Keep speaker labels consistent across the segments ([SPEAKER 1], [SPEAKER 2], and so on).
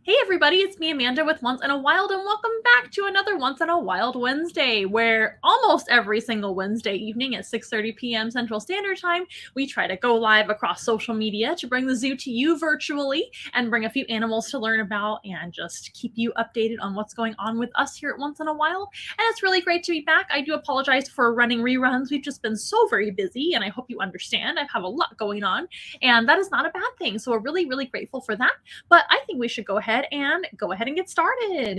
[SPEAKER 1] Hey everybody, it's me Amanda with Once in a Wild, and welcome back to another Once in a Wild Wednesday, where almost every single Wednesday evening at 6:30 p.m. Central Standard Time, we try to go live across social media to bring the zoo to you virtually and bring a few animals to learn about and just keep you updated on what's going on with us here at Once in a While. And it's really great to be back. I do apologize for running reruns. We've just been so very busy, and I hope you understand. I have a lot going on, and that is not a bad thing. So we're really, really grateful for that. But I think we should go ahead and get started.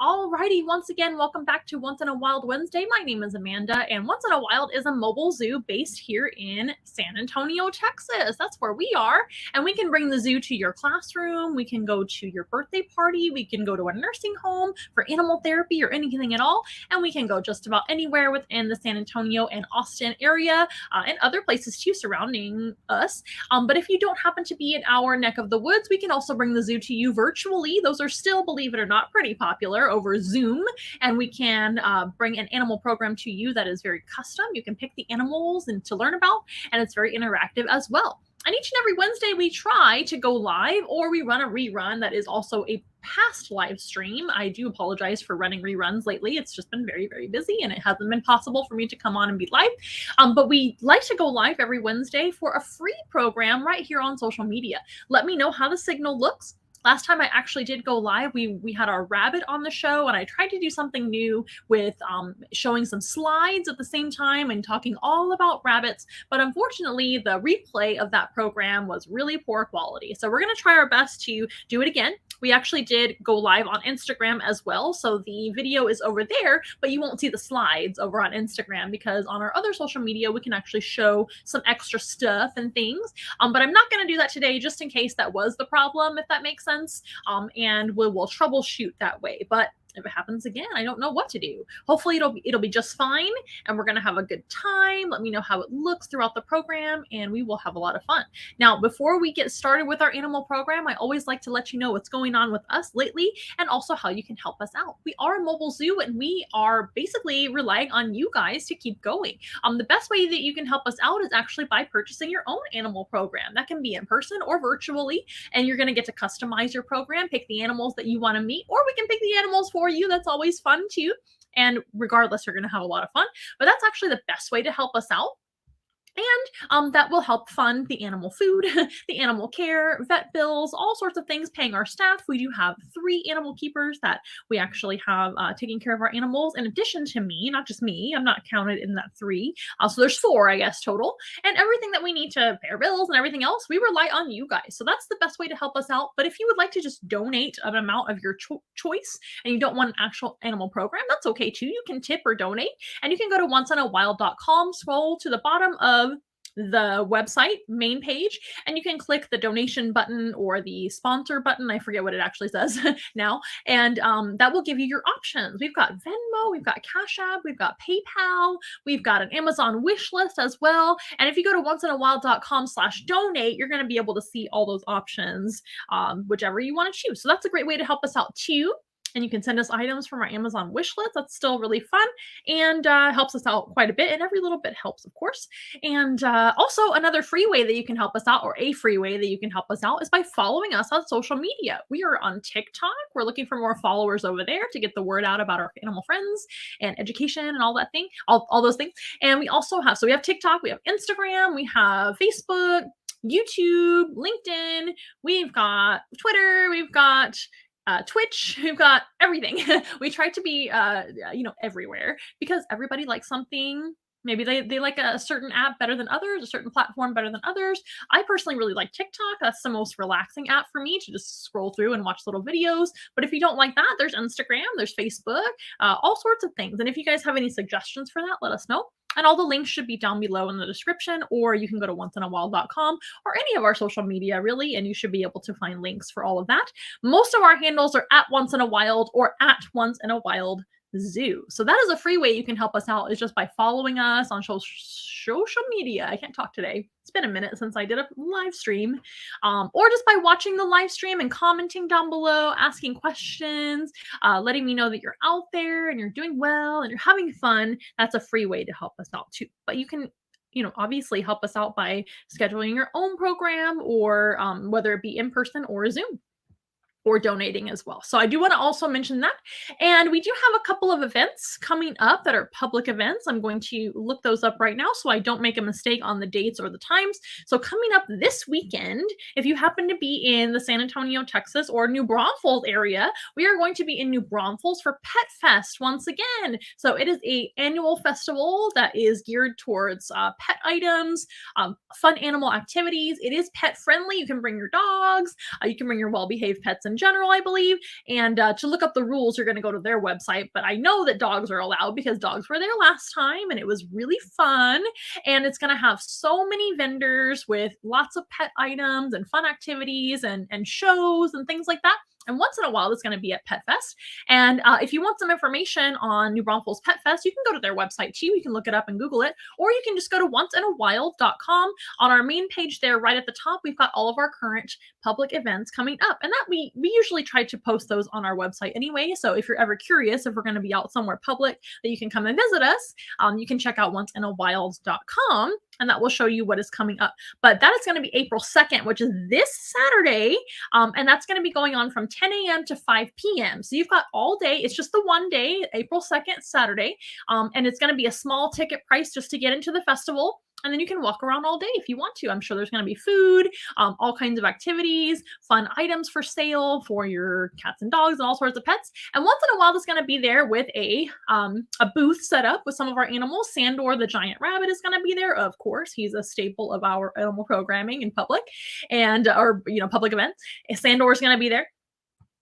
[SPEAKER 1] Alrighty, once again, welcome back to Once in a Wild Wednesday. My name is Amanda, and Once in a Wild is a mobile zoo based here in San Antonio, Texas. That's where we are, and we can bring the zoo to your classroom. We can go to your birthday party. We can go to a nursing home for animal therapy or anything at all, and we can go just about anywhere within the San Antonio and Austin area and other places too surrounding us. But if you don't happen to be in our neck of the woods, we can also bring the zoo to you virtually. Those are still, believe it or not, pretty popular over Zoom, and we can bring an animal program to you that is very custom. You can pick the animals and to learn about, and it's very interactive as well. And each and every Wednesday, we try to go live, or we run a rerun that is also a past live stream. I do apologize for running reruns lately. It's just been very, very busy, and it hasn't been possible for me to come on and be live. But we like to go live every Wednesday for a free program right here on social media. Let me know how the signal looks. Last time I actually did go live, we had our rabbit on the show, and I tried to do something new with showing some slides at the same time and talking all about rabbits. But unfortunately, the replay of that program was really poor quality. So we're going to try our best to do it again. We actually did go live on Instagram as well. So the video is over there, but you won't see the slides over on Instagram because on our other social media, we can actually show some extra stuff and things. But I'm not going to do that today just in case that was the problem, if that makes sense. And we'll troubleshoot that way. But if it happens again, I don't know what to do. Hopefully it'll be just fine, and we're going to have a good time. Let me know how it looks throughout the program, and we will have a lot of fun. Now, before we get started with our animal program, I always like to let you know what's going on with us lately and also how you can help us out. We are a mobile zoo, and we are basically relying on you guys to keep going. The best way that you can help us out is actually by purchasing your own animal program. That can be in person or virtually, and you're going to get to customize your program, pick the animals that you want to meet, or we can pick the animals for you. That's always fun too. And regardless, you're going to have a lot of fun. But that's actually the best way to help us out. And that will help fund the animal food, the animal care, vet bills, all sorts of things, paying our staff. We do have 3 animal keepers that we actually have taking care of our animals, in addition to me, not just me. I'm not counted in that 3. So there's 4, I guess, total. And everything that we need to pay our bills and everything else, we rely on you guys. So that's the best way to help us out. But if you would like to just donate an amount of your choice and you don't want an actual animal program, that's okay too. You can tip or donate. And you can go to onceinawild.com, scroll to the bottom of the website main page, and you can click the donation button or the sponsor button. I forget what it actually says now. And that will give you your options. We've got Venmo, we've got Cash App, we've got PayPal, we've got an Amazon wish list as well. And if you go to onceinawild.com/donate, you're going to be able to see all those options, whichever you want to choose. So that's a great way to help us out too. And you can send us items from our Amazon wish list. That's still really fun and helps us out quite a bit. And every little bit helps, of course. And also another free way that you can help us out, or a free way that you can help us out, is by following us on social media. We are on TikTok. We're looking for more followers over there to get the word out about our animal friends and education and all that thing, all those things. And we also have, so we have TikTok, we have Instagram, we have Facebook, YouTube, LinkedIn, we've got Twitter, we've got Twitch, we've got everything. We try to be, everywhere because everybody likes something. Maybe they like a certain app better than others, a certain platform better than others. I personally really like TikTok. That's the most relaxing app for me to just scroll through and watch little videos. But if you don't like that, there's Instagram, there's Facebook, all sorts of things. And if you guys have any suggestions for that, let us know. And all the links should be down below in the description, or you can go to onceinawild.com or any of our social media, really, and you should be able to find links for all of that. Most of our handles are at Once in a Wild or at Once in a Wild Zoo. So that is a free way you can help us out, is just by following us on social media. I can't talk today. It's been a minute since I did a live stream. Or just by watching the live stream and commenting down below, asking questions, letting me know that you're out there and you're doing well and you're having fun. That's a free way to help us out too. But you can obviously help us out by scheduling your own program, or whether it be in person or Zoom, or donating as well. So I do want to also mention that. And we do have a couple of events coming up that are public events. I'm going to look those up right now so I don't make a mistake on the dates or the times. So coming up this weekend, if you happen to be in the San Antonio, Texas or New Braunfels area, we are going to be in New Braunfels for Pet Fest once again. So it is a annual festival that is geared towards pet items, fun animal activities. It is pet friendly. You can bring your dogs, you can bring your well-behaved pets in general, I believe. And to look up the rules, you're going to go to their website. But I know that dogs are allowed because dogs were there last time and it was really fun. And it's going to have so many vendors with lots of pet items and fun activities and shows and things like that. And once in a while, it's going to be at Pet Fest. And if you want some information on New Braunfels Pet Fest, you can go to their website too. You can look it up and Google it, or you can just go to onceinawild.com. On our main page there, right at the top, we've got all of our current public events coming up. And that we usually try to post those on our website anyway. So if you're ever curious if we're going to be out somewhere public that you can come and visit us, you can check out onceinawild.com. And that will show you what is coming up. But that is going to be April 2nd, which is this Saturday. And that's going to be going on from 10 a.m. to 5 p.m. So you've got all day. It's just the one day, April 2nd, Saturday. And it's going to be a small ticket price just to get into the festival. And then you can walk around all day if you want to. I'm sure there's going to be food, all kinds of activities, fun items for sale for your cats and dogs and all sorts of pets. And once in a while, it's going to be there with a booth set up with some of our animals. Sandor the giant rabbit is going to be there. Of course, he's a staple of our animal programming in public and public events. Sandor is going to be there.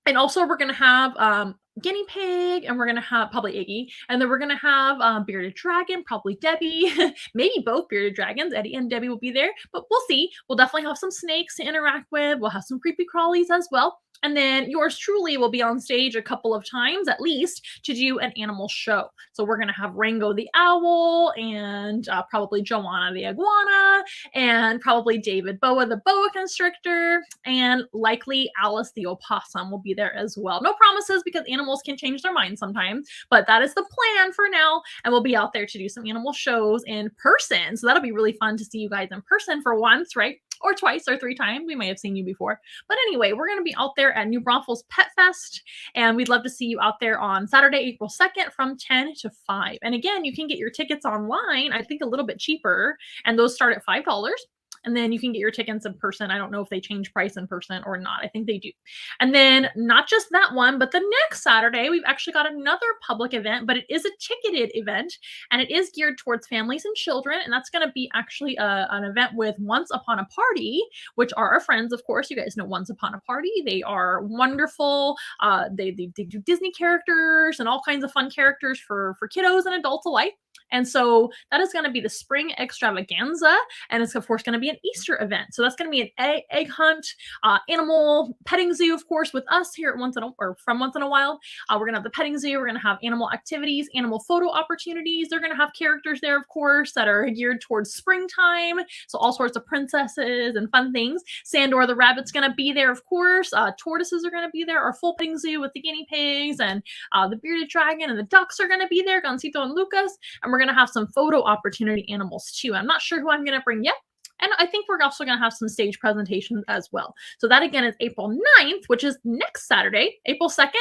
[SPEAKER 1] And also we're going to have guinea pig, and we're going to have probably Iggy. And then we're going to have bearded dragon, probably Debbie, maybe both bearded dragons. Eddie and Debbie will be there, but we'll see. We'll definitely have some snakes to interact with. We'll have some creepy crawlies as well. And then yours truly will be on stage a couple of times at least to do an animal show. So we're going to have Rango the owl and probably Joanna the iguana and probably David Boa the boa constrictor and likely Alice the opossum will be there as well. No promises because animals can change their minds sometimes, but that is the plan for now. And we'll be out there to do some animal shows in person. So that'll be really fun to see you guys in person for once, right? Or twice or three times. We may have seen you before. But anyway, we're going to be out there at New Braunfels Pet Fest, and we'd love to see you out there on Saturday, April 2nd from 10 to 5. And again, you can get your tickets online, I think a little bit cheaper, and those start at $5. And then you can get your tickets in person. I don't know if they change price in person or not. I think they do. And then not just that one, but the next Saturday, we've actually got another public event, but it is a ticketed event and it is geared towards families and children. And that's going to be actually an event with Once Upon a Party, which are our friends, of course. You guys know Once Upon a Party. They are wonderful. They do Disney characters and all kinds of fun characters for kiddos and adults alike. And so that is going to be the spring extravaganza. And it's, of course, going to be an Easter event. So that's going to be an egg hunt, animal petting zoo, of course, with us here at from Once in a While. We're going to have the petting zoo. We're going to have animal activities, animal photo opportunities. They're going to have characters there, of course, that are geared towards springtime. So all sorts of princesses and fun things. Sandor the rabbit's going to be there, of course. Tortoises are going to be there. Our full petting zoo with the guinea pigs and the bearded dragon and the ducks are going to be there, Gansito and Lucas. And we're going to have some photo opportunity animals too. I'm not sure who I'm going to bring yet. And I think we're also going to have some stage presentations as well. So that again is April 9th, which is next Saturday, April 2nd.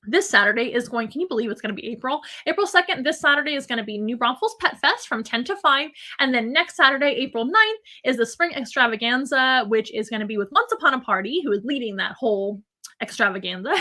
[SPEAKER 1] This Saturday is going, can you believe it's going to be April? April 2nd, this Saturday is going to be New Braunfels Pet Fest from 10 to 5. And then next Saturday, April 9th, is the Spring Extravaganza, which is going to be with Once Upon a Party, who is leading that whole extravaganza.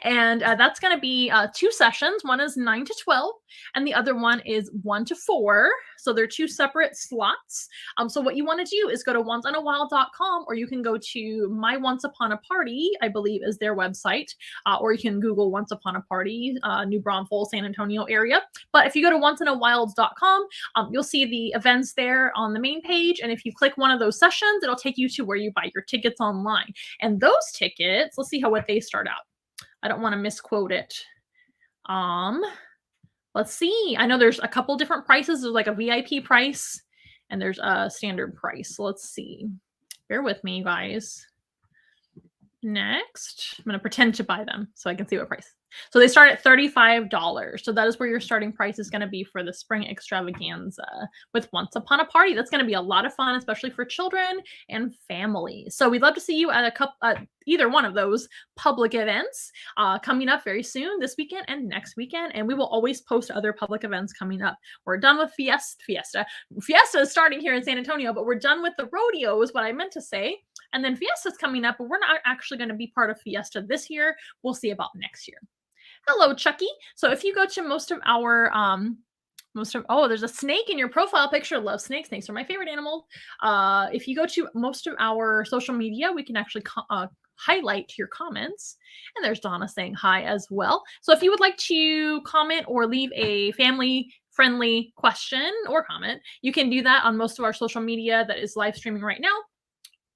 [SPEAKER 1] And that's going to be 2 sessions. One is 9 to 12 and the other one is 1 to 4. So they're 2 separate slots. So what you want to do is go to onceinawild.com, or you can go to My Once Upon a Party, I believe is their website, or you can Google Once Upon a Party, New Braunfels, San Antonio area. But if you go to onceinawild.com, you'll see the events there on the main page. And if you click one of those sessions, it'll take you to where you buy your tickets online. And those tickets, let's see what they start out. I don't want to misquote it. Let's see. I know there's a couple different prices. There's like a VIP price and there's a standard price. So let's see. Bear with me, you guys. Next, I'm going to pretend to buy them so I can see what price. So they start at $35. So that is where your starting price is going to be for the spring extravaganza with Once Upon a Party. That's going to be a lot of fun, especially for children and families. So we'd love to see you at either one of those public events coming up very soon, this weekend and next weekend. And we will always post other public events coming up. We're done with Fiesta. Fiesta is starting here in San Antonio, but we're done with the rodeo is what I meant to say. And then Fiesta's coming up, but we're not actually going to be part of Fiesta this year. We'll see about next year. Hello, Chucky. So if you go to most of our oh, there's a snake in your profile picture. Love snakes. Snakes are my favorite animal. If you go to most of our social media, we can actually highlight your comments. And there's Donna saying hi as well. So if you would like to comment or leave a family friendly question or comment, you can do that on most of our social media that is live streaming right now.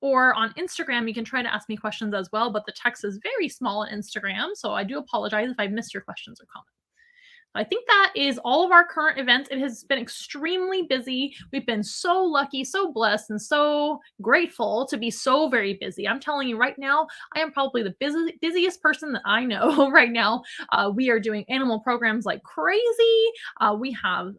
[SPEAKER 1] Or on Instagram, you can try to ask me questions as well, but the text is very small on Instagram, so I do apologize if I missed your questions or comments. I think that is all of our current events. It has been extremely busy. We've been so lucky, so blessed, and so grateful to be so very busy. I'm telling you right now, I am probably the busiest person that I know right now. We are doing animal programs like crazy. We have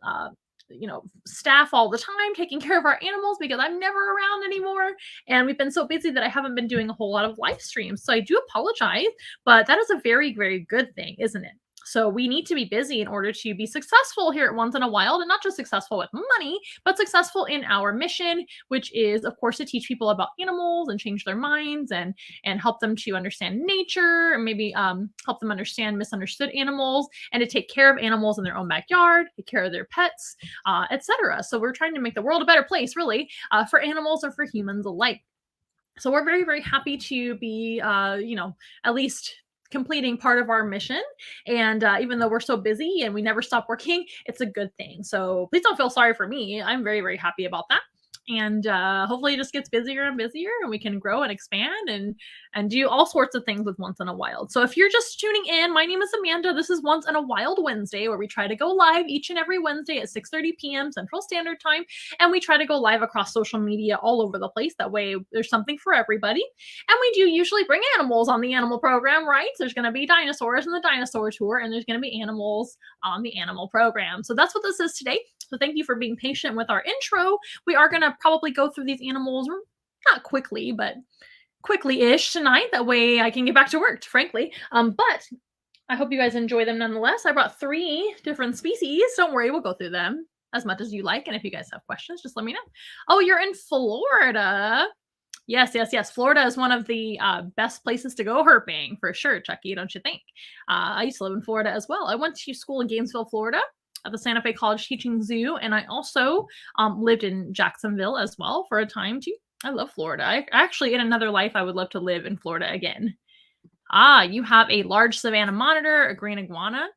[SPEAKER 1] staff all the time taking care of our animals because I'm never around anymore. And we've been so busy that I haven't been doing a whole lot of live streams. So I do apologize, but that is a very, very good thing, isn't it? So we need to be busy in order to be successful here at Once in a Wild, and not just successful with money, but successful in our mission, which is, of course, to teach people about animals and change their minds and help them to understand nature, and maybe help them understand misunderstood animals, and to take care of animals in their own backyard, take care of their pets, etc. So we're trying to make the world a better place, really, for animals or for humans alike. So we're very, very happy to be, at least completing part of our mission. And even though we're so busy and we never stop working, it's a good thing. So please don't feel sorry for me. I'm very, very happy about that. And hopefully it just gets busier and busier and we can grow and expand and do all sorts of things with Once in a Wild. So if you're just tuning in, my name is Amanda. This is Once in a Wild Wednesday, where we try to go live each and every Wednesday at 6:30 p.m. Central Standard Time. And we try to go live across social media all over the place. That way there's something for everybody. And we do usually bring animals on the animal program, right? So there's going to be dinosaurs in the dinosaur tour, and there's going to be animals on the animal program. So that's what this is today. So thank you for being patient with our intro. We are going to probably go through these animals, not quickly, but quickly-ish tonight. That way I can get back to work, frankly. But I hope you guys enjoy them nonetheless. I brought 3 different species. Don't worry, we'll go through them as much as you like. And if you guys have questions, just let me know. Oh, you're in Florida. Yes. Florida is one of the best places to go herping, for sure, Chucky, don't you think? I used to live in Florida as well. I went to school in Gainesville, Florida, at the Santa Fe College Teaching Zoo, and I also lived in Jacksonville as well for a time too. I love Florida. I actually, in another life, I would love to live in Florida again. You have a large savanna monitor, a green iguana,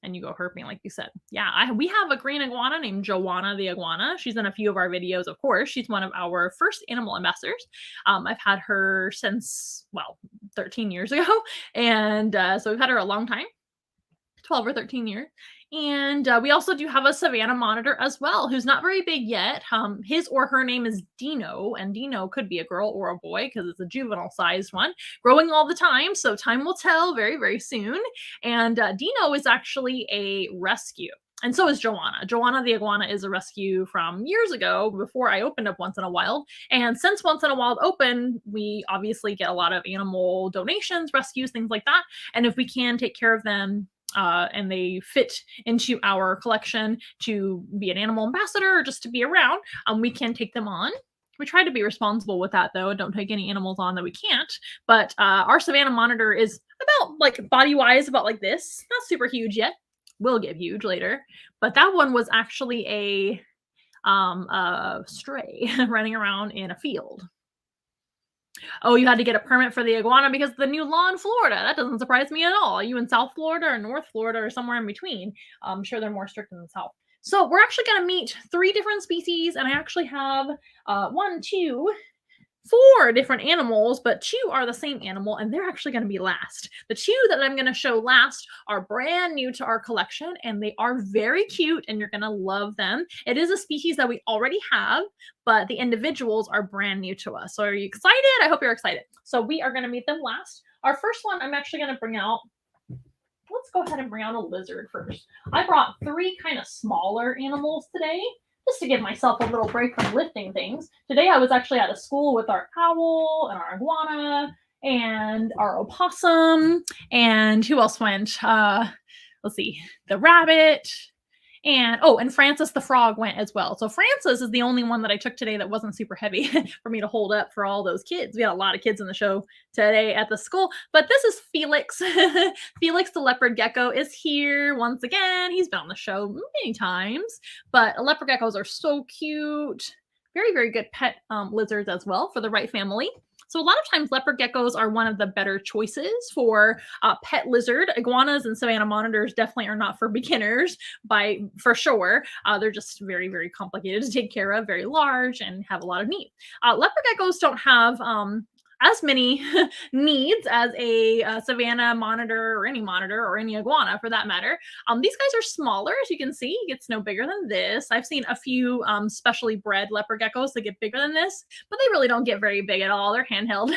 [SPEAKER 1] and you go herping, like you said. Yeah, we have a green iguana named Joanna the iguana. She's in a few of our videos, of course. She's one of our first animal ambassadors. I've had her since, 13 years ago. And so we've had her a long time, 12 or 13 years. And we also do have a savanna monitor as well, who's not very big yet. His or her name is Dino, and Dino could be a girl or a boy because it's a juvenile-sized one, growing all the time. So time will tell very, very soon. And Dino is actually a rescue. And so is Joanna. Joanna the iguana is a rescue from years ago, before I opened up Once in a Wild. And since Once in a Wild opened, we obviously get a lot of animal donations, rescues, things like that. And if we can take care of them, and they fit into our collection to be an animal ambassador or just to be around, we can take them on. We try to be responsible with that, though, and don't take any animals on that we can't. But our savanna monitor is about, body-wise, about like this. Not super huge yet. Will get huge later. But that one was actually a stray running around in a field. Oh, you had to get a permit for the iguana because of the new law in Florida. That doesn't surprise me at all. Are you in South Florida or North Florida or somewhere in between? I'm sure they're more strict in the South. So we're actually going to meet 3 different species, and I actually have 1, 2, 4 different animals, but 2 are the same animal, and they're actually going to be last. The 2 that I'm going to show last are brand new to our collection, and they are very cute, and you're going to love them. It is a species that we already have, but the individuals are brand new to us. So are you excited? I hope you're excited. So we are going to meet them last. Our first one, I'm actually going to bring out, let's go ahead and bring out a lizard first. I brought 3 kind of smaller animals today, just to give myself a little break from lifting things. Today I was actually at a school with our owl and our iguana and our opossum, and who else went? Let's see, the rabbit, and Francis the frog went as well. So Francis is the only one that I took today that wasn't super heavy for me to hold up for all those kids. We had a lot of kids in the show today at the school, but this is Felix. Felix the leopard gecko is here once again. He's been on the show many times, but leopard geckos are so cute. Very, very good pet lizards as well for the right family. So a lot of times leopard geckos are one of the better choices for pet lizard. Iguanas and savanna monitors definitely are not for beginners for sure. They're just very, very complicated to take care of, very large, and have a lot of needs. Leopard geckos don't have as many needs as a savanna monitor or any iguana for that matter. These guys are smaller, as you can see. It gets no bigger than this. I've seen a few specially bred leopard geckos that get bigger than this, but they really don't get very big at all. They're handheld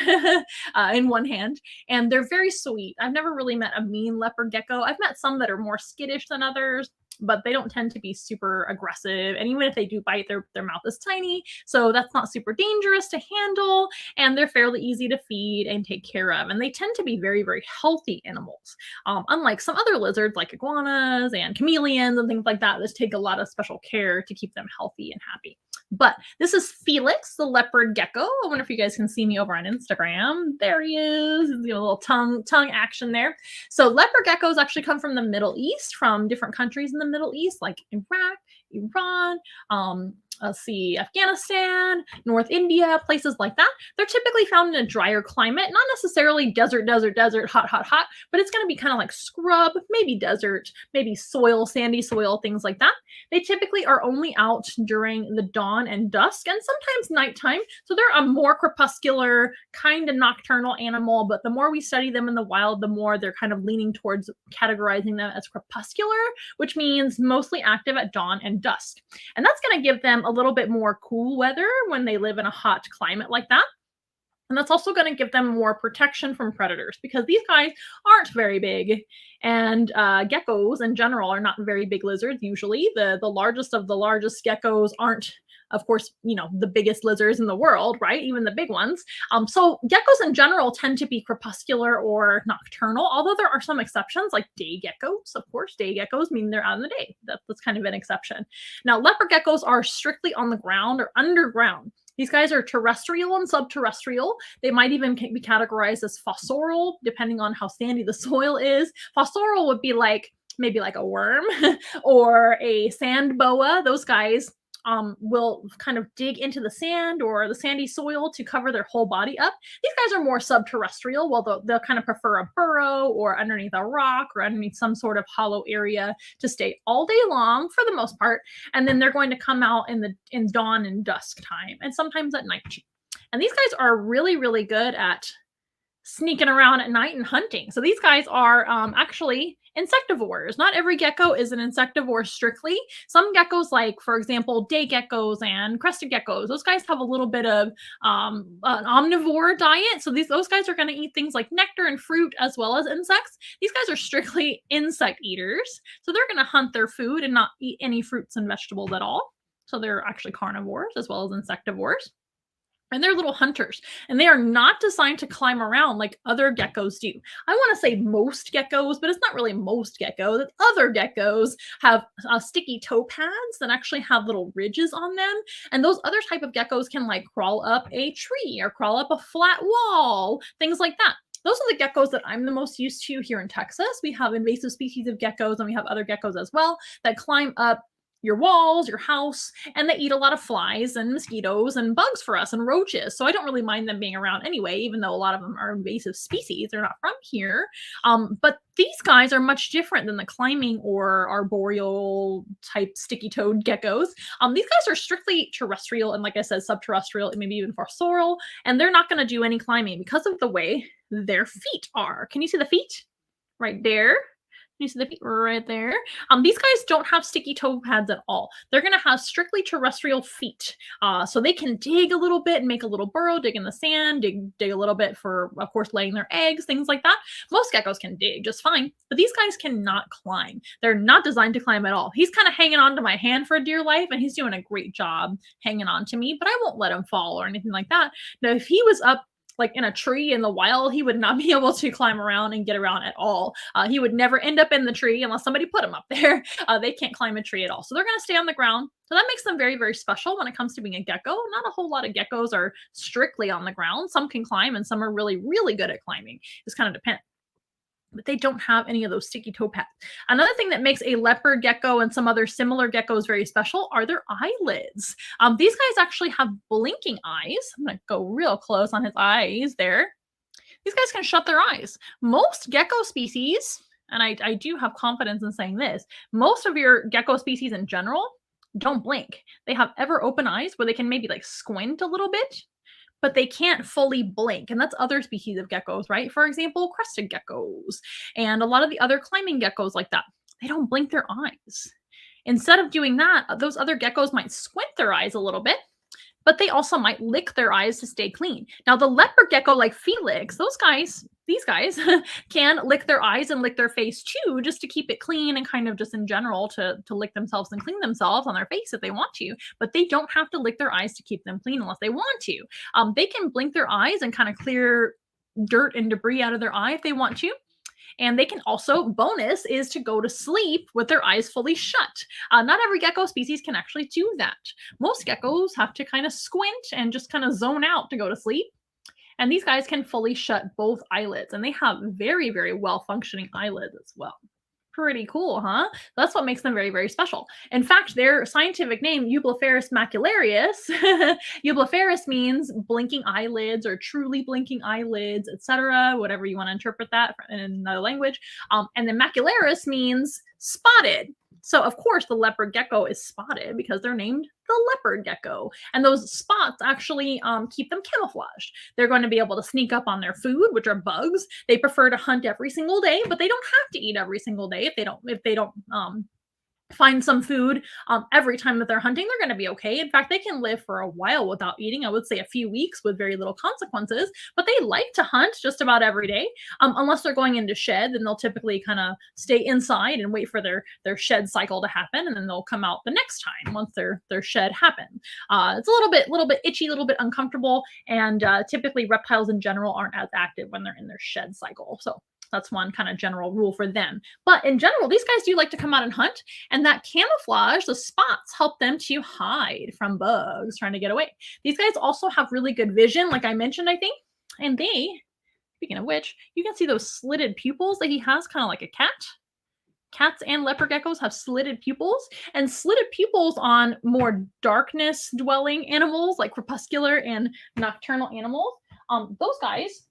[SPEAKER 1] in one hand, and they're very sweet. I've never really met a mean leopard gecko. I've met some that are more skittish than others, but they don't tend to be super aggressive. And even if they do bite, their mouth is tiny, so that's not super dangerous to handle, and they're fairly easy to feed and take care of. And they tend to be very, very healthy animals, unlike some other lizards like iguanas and chameleons and things like that that take a lot of special care to keep them healthy and happy. But this is Felix, the leopard gecko. I wonder if you guys can see me over on Instagram. There he is. A little tongue action there. So leopard geckos actually come from the Middle East, from different countries in the Middle East, like Iraq, Iran, let's see, Afghanistan, North India, places like that. They're typically found in a drier climate, not necessarily desert, hot, but it's going to be kind of like scrub, maybe desert, maybe soil, sandy soil, things like that. They typically are only out during the dawn and dusk, and sometimes nighttime. So they're a more crepuscular, kind of nocturnal animal, but the more we study them in the wild, the more they're kind of leaning towards categorizing them as crepuscular, which means mostly active at dawn and dusk. And that's going to give them a little bit more cool weather when they live in a hot climate like that. And that's also going to give them more protection from predators, because these guys aren't very big. And geckos in general are not very big lizards usually. The largest of the largest geckos aren't, of course, the biggest lizards in the world, right? Even the big ones. So geckos in general tend to be crepuscular or nocturnal, although there are some exceptions like day geckos. Of course, day geckos mean they're out in the day. That's kind of an exception. Now, leopard geckos are strictly on the ground or underground. These guys are terrestrial and subterrestrial. They might even be categorized as fossorial, depending on how sandy the soil is. Fossorial would be maybe like a worm or a sand boa. Those guys will kind of dig into the sand or the sandy soil to cover their whole body up. These guys are more subterrestrial, well, they'll kind of prefer a burrow or underneath a rock or underneath some sort of hollow area to stay all day long for the most part. And then they're going to come out in dawn and dusk time, and sometimes at night. And these guys are really, really good at sneaking around at night and hunting. So these guys are actually insectivores. Not every gecko is an insectivore strictly. Some geckos, like for example, day geckos and crested geckos, those guys have a little bit of an omnivore diet. So those guys are going to eat things like nectar and fruit as well as insects. These guys are strictly insect eaters. So they're going to hunt their food and not eat any fruits and vegetables at all. So they're actually carnivores as well as insectivores. And they're little hunters, and they are not designed to climb around like other geckos do. I want to say most geckos, but it's not really most geckos. Other geckos have sticky toe pads that actually have little ridges on them. And those other type of geckos can crawl up a tree or crawl up a flat wall, things like that. Those are the geckos that I'm the most used to here in Texas. We have invasive species of geckos, and we have other geckos as well that climb up your walls, your house, and they eat a lot of flies and mosquitoes and bugs for us and roaches. So I don't really mind them being around anyway, even though a lot of them are invasive species. They're not from here. But these guys are much different than the climbing or arboreal type sticky-toed geckos. These guys are strictly terrestrial and, like I said, subterrestrial and maybe even fossorial, and they're not going to do any climbing because of the way their feet are. Can you see the feet? Right there. You see the feet right there? These guys don't have sticky toe pads at all. They're going to have strictly terrestrial feet. So they can dig a little bit and make a little burrow, dig in the sand, dig a little bit for, of course, laying their eggs, things like that. Most geckos can dig just fine, but these guys cannot climb. They're not designed to climb at all. He's kind of hanging on to my hand for dear life, and he's doing a great job hanging on to me, but I won't let him fall or anything like that. Now, if he was up like in a tree in the wild, he would not be able to climb around and get around at all. He would never end up in the tree unless somebody put him up there. They can't climb a tree at all. So they're going to stay on the ground. So that makes them very, very special when it comes to being a gecko. Not a whole lot of geckos are strictly on the ground. Some can climb and some are really, really good at climbing. Just kind of depends. But they don't have any of those sticky toe pads. Another thing that makes a leopard gecko and some other similar geckos very special are their eyelids. These guys actually have blinking eyes. I'm going to go real close on his eyes there. These guys can shut their eyes. Most gecko species, and I do have confidence in saying this, most of your gecko species in general don't blink. They have ever open eyes where they can maybe like squint a little bit, but they can't fully blink. And that's other species of geckos, right? For example, crested geckos and a lot of the other climbing geckos like that. They don't blink their eyes. Instead of doing that, those other geckos might squint their eyes a little bit, but they also might lick their eyes to stay clean. Now, the leopard gecko like Felix, these guys can lick their eyes and lick their face too, just to keep it clean and kind of just in general to lick themselves and clean themselves on their face if they want to, but they don't have to lick their eyes to keep them clean unless they want to. They can blink their eyes and kind of clear dirt and debris out of their eye if they want to. And they can also, bonus is to go to sleep with their eyes fully shut. Not every gecko species can actually do that. Most geckos have to kind of squint and just kind of zone out to go to sleep. And these guys can fully shut both eyelids, and they have very, very well functioning eyelids as well. Pretty cool, huh? That's what makes them very, very special. In fact, their scientific name, Eublepharis macularis, Eublepharis means blinking eyelids or truly blinking eyelids, etc., whatever you want to interpret that in another language. And then macularis means spotted. So, of course, the leopard gecko is spotted because they're named the leopard gecko. And those spots actually keep them camouflaged. They're going to be able to sneak up on their food, which are bugs. They prefer to hunt every single day, but they don't have to eat every single day if they don't find some food every time that they're hunting. They're going to be okay. In fact, they can live for a while without eating. I would say a few weeks with very little consequences, but they like to hunt just about every day. Unless they're going into shed, then they'll typically kind of stay inside and wait for their shed cycle to happen, and then they'll come out the next time once their shed happens. It's a little bit itchy, a little bit uncomfortable, and typically reptiles in general aren't as active when they're in their shed cycle. So that's one kind of general rule for them. But in general, these guys do like to come out and hunt, and that camouflage, the spots, help them to hide from bugs trying to get away. These guys also have really good vision, like I mentioned, I think. And speaking of which, you can see those slitted pupils that he has, kind of like a cat. Cats and leopard geckos have slitted pupils, and slitted pupils on more darkness dwelling animals like crepuscular and nocturnal animals. Those guys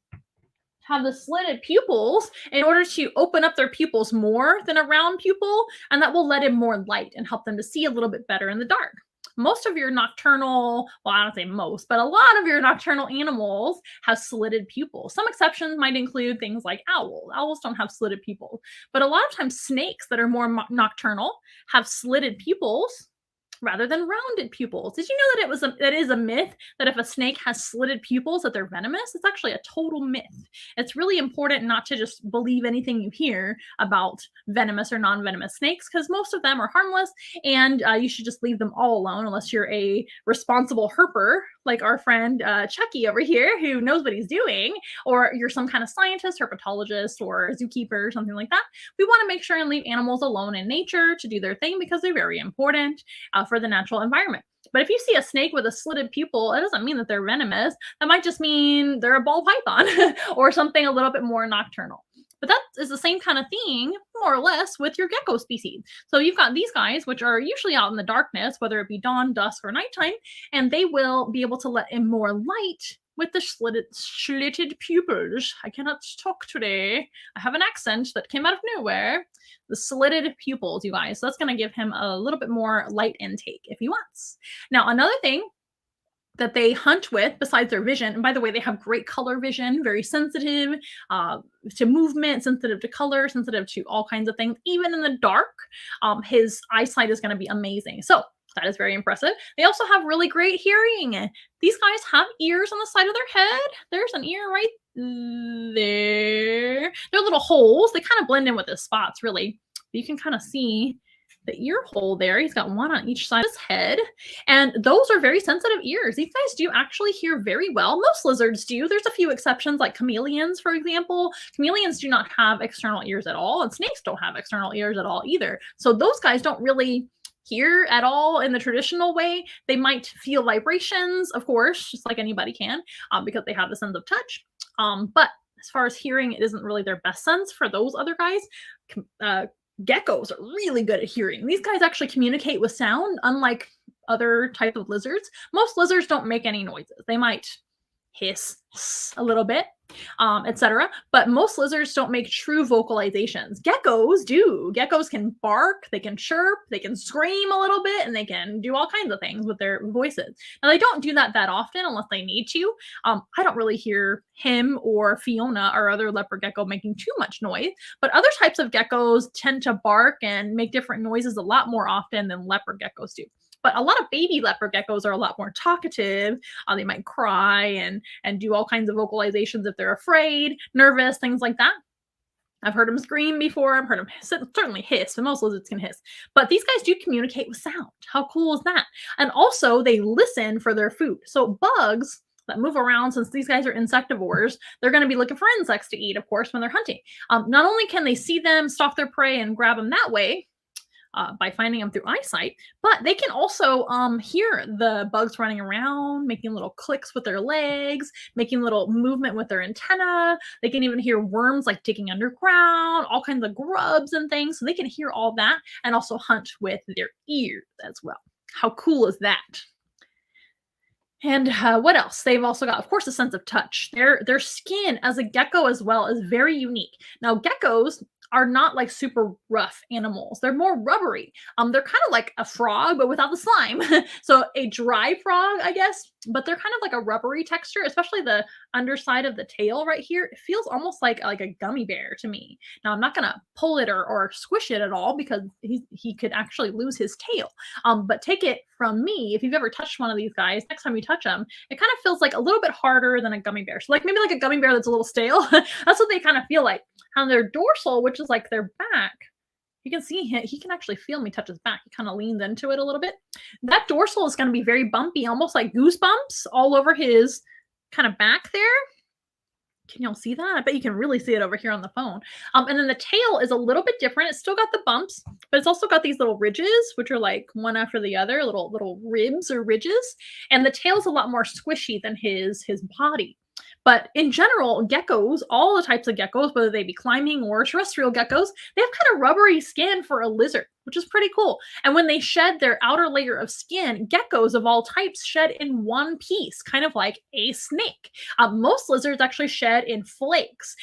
[SPEAKER 1] have the slitted pupils in order to open up their pupils more than a round pupil, and that will let in more light and help them to see a little bit better in the dark. Most of your nocturnal, well, I don't say most, but a lot of your nocturnal animals have slitted pupils. Some exceptions might include things like owls. Owls don't have slitted pupils, but a lot of times snakes that are more nocturnal have slitted pupils rather than rounded pupils. Did you know that that is a myth that if a snake has slitted pupils that they're venomous? It's actually a total myth. It's really important not to just believe anything you hear about venomous or non-venomous snakes, because most of them are harmless, and you should just leave them all alone unless you're a responsible herper like our friend Chucky over here, who knows what he's doing, or you're some kind of scientist, herpetologist, or zookeeper, or something like that. We want to make sure and leave animals alone in nature to do their thing because they're very important for the natural environment. But if you see a snake with a slitted pupil, it doesn't mean that they're venomous. That might just mean they're a ball python or something a little bit more nocturnal. But that is the same kind of thing, more or less, with your gecko species. So you've got these guys, which are usually out in the darkness, whether it be dawn, dusk, or nighttime, and they will be able to let in more light with the slitted pupils. I cannot talk today. I have an accent that came out of nowhere. The slitted pupils, you guys. So that's going to give him a little bit more light intake if he wants. Now, another thing that they hunt with besides their vision, and by the way, they have great color vision, very sensitive to movement, sensitive to color, sensitive to all kinds of things. Even in the dark, his eyesight is going to be amazing. So that is very impressive. They also have really great hearing. These guys have ears on the side of their head. There's an ear right there. They're little holes. They kind of blend in with the spots, really. But you can kind of see the ear hole there. He's got one on each side of his head. And those are very sensitive ears. These guys do actually hear very well. Most lizards do. There's a few exceptions, like chameleons, for example. Chameleons do not have external ears at all, and snakes don't have external ears at all either. So those guys don't really hear at all in the traditional way. They might feel vibrations, of course, just like anybody can, because they have the sense of touch. But as far as hearing, it isn't really their best sense for those other guys. Geckos are really good at hearing. These guys actually communicate with sound, unlike other type of lizards. Most lizards don't make any noises. They might hiss a little bit, etc. But most lizards don't make true vocalizations. Geckos do. Geckos can bark, they can chirp, they can scream a little bit, and they can do all kinds of things with their voices. Now, they don't do that often unless they need to. I don't really hear him or Fiona, our other leopard gecko, making too much noise, but other types of geckos tend to bark and make different noises a lot more often than leopard geckos do. But a lot of baby leopard geckos are a lot more talkative. They might cry and do all kinds of vocalizations if they're afraid, nervous, things like that. I've heard them scream before. I've heard them certainly hiss, and most lizards can hiss. But these guys do communicate with sound. How cool is that? And also, they listen for their food. So bugs that move around, since these guys are insectivores, they're going to be looking for insects to eat, of course, when they're hunting. Not only can they see them, stalk their prey, and grab them that way, by finding them through eyesight, but they can also hear the bugs running around, making little clicks with their legs, making little movement with their antenna. They can even hear worms like digging underground, all kinds of grubs and things. So they can hear all that and also hunt with their ears as well. How cool is that? And what else? They've also got, of course, a sense of touch. Their skin as a gecko as well is very unique. Now, geckos are not like super rough animals. They're more rubbery. They're kind of like a frog, but without the slime. So a dry frog, I guess, but they're kind of like a rubbery texture, especially the underside of the tail right here. It feels almost like a gummy bear to me. Now, I'm not going to pull it or squish it at all because he could actually lose his tail. But take it from me, if you've ever touched one of these guys, next time you touch them, it kind of feels like a little bit harder than a gummy bear. So like maybe like a gummy bear that's a little stale. That's what they kind of feel like. On their dorsal, which is like their back, you can see he can actually feel me touch his back. He kind of leans into it a little bit. That dorsal is going to be very bumpy, almost like goosebumps all over his kind of back there. Can y'all see that? I bet you can really see it over here on the phone. And then the tail is a little bit different. It's still got the bumps, but it's also got these little ridges, which are like one after the other, little ribs or ridges. And the tail is a lot more squishy than his body. But in general, geckos, all the types of geckos, whether they be climbing or terrestrial geckos, they have kind of rubbery skin for a lizard, which is pretty cool. And when they shed their outer layer of skin, geckos of all types shed in one piece, kind of like a snake. Most lizards actually shed in flakes.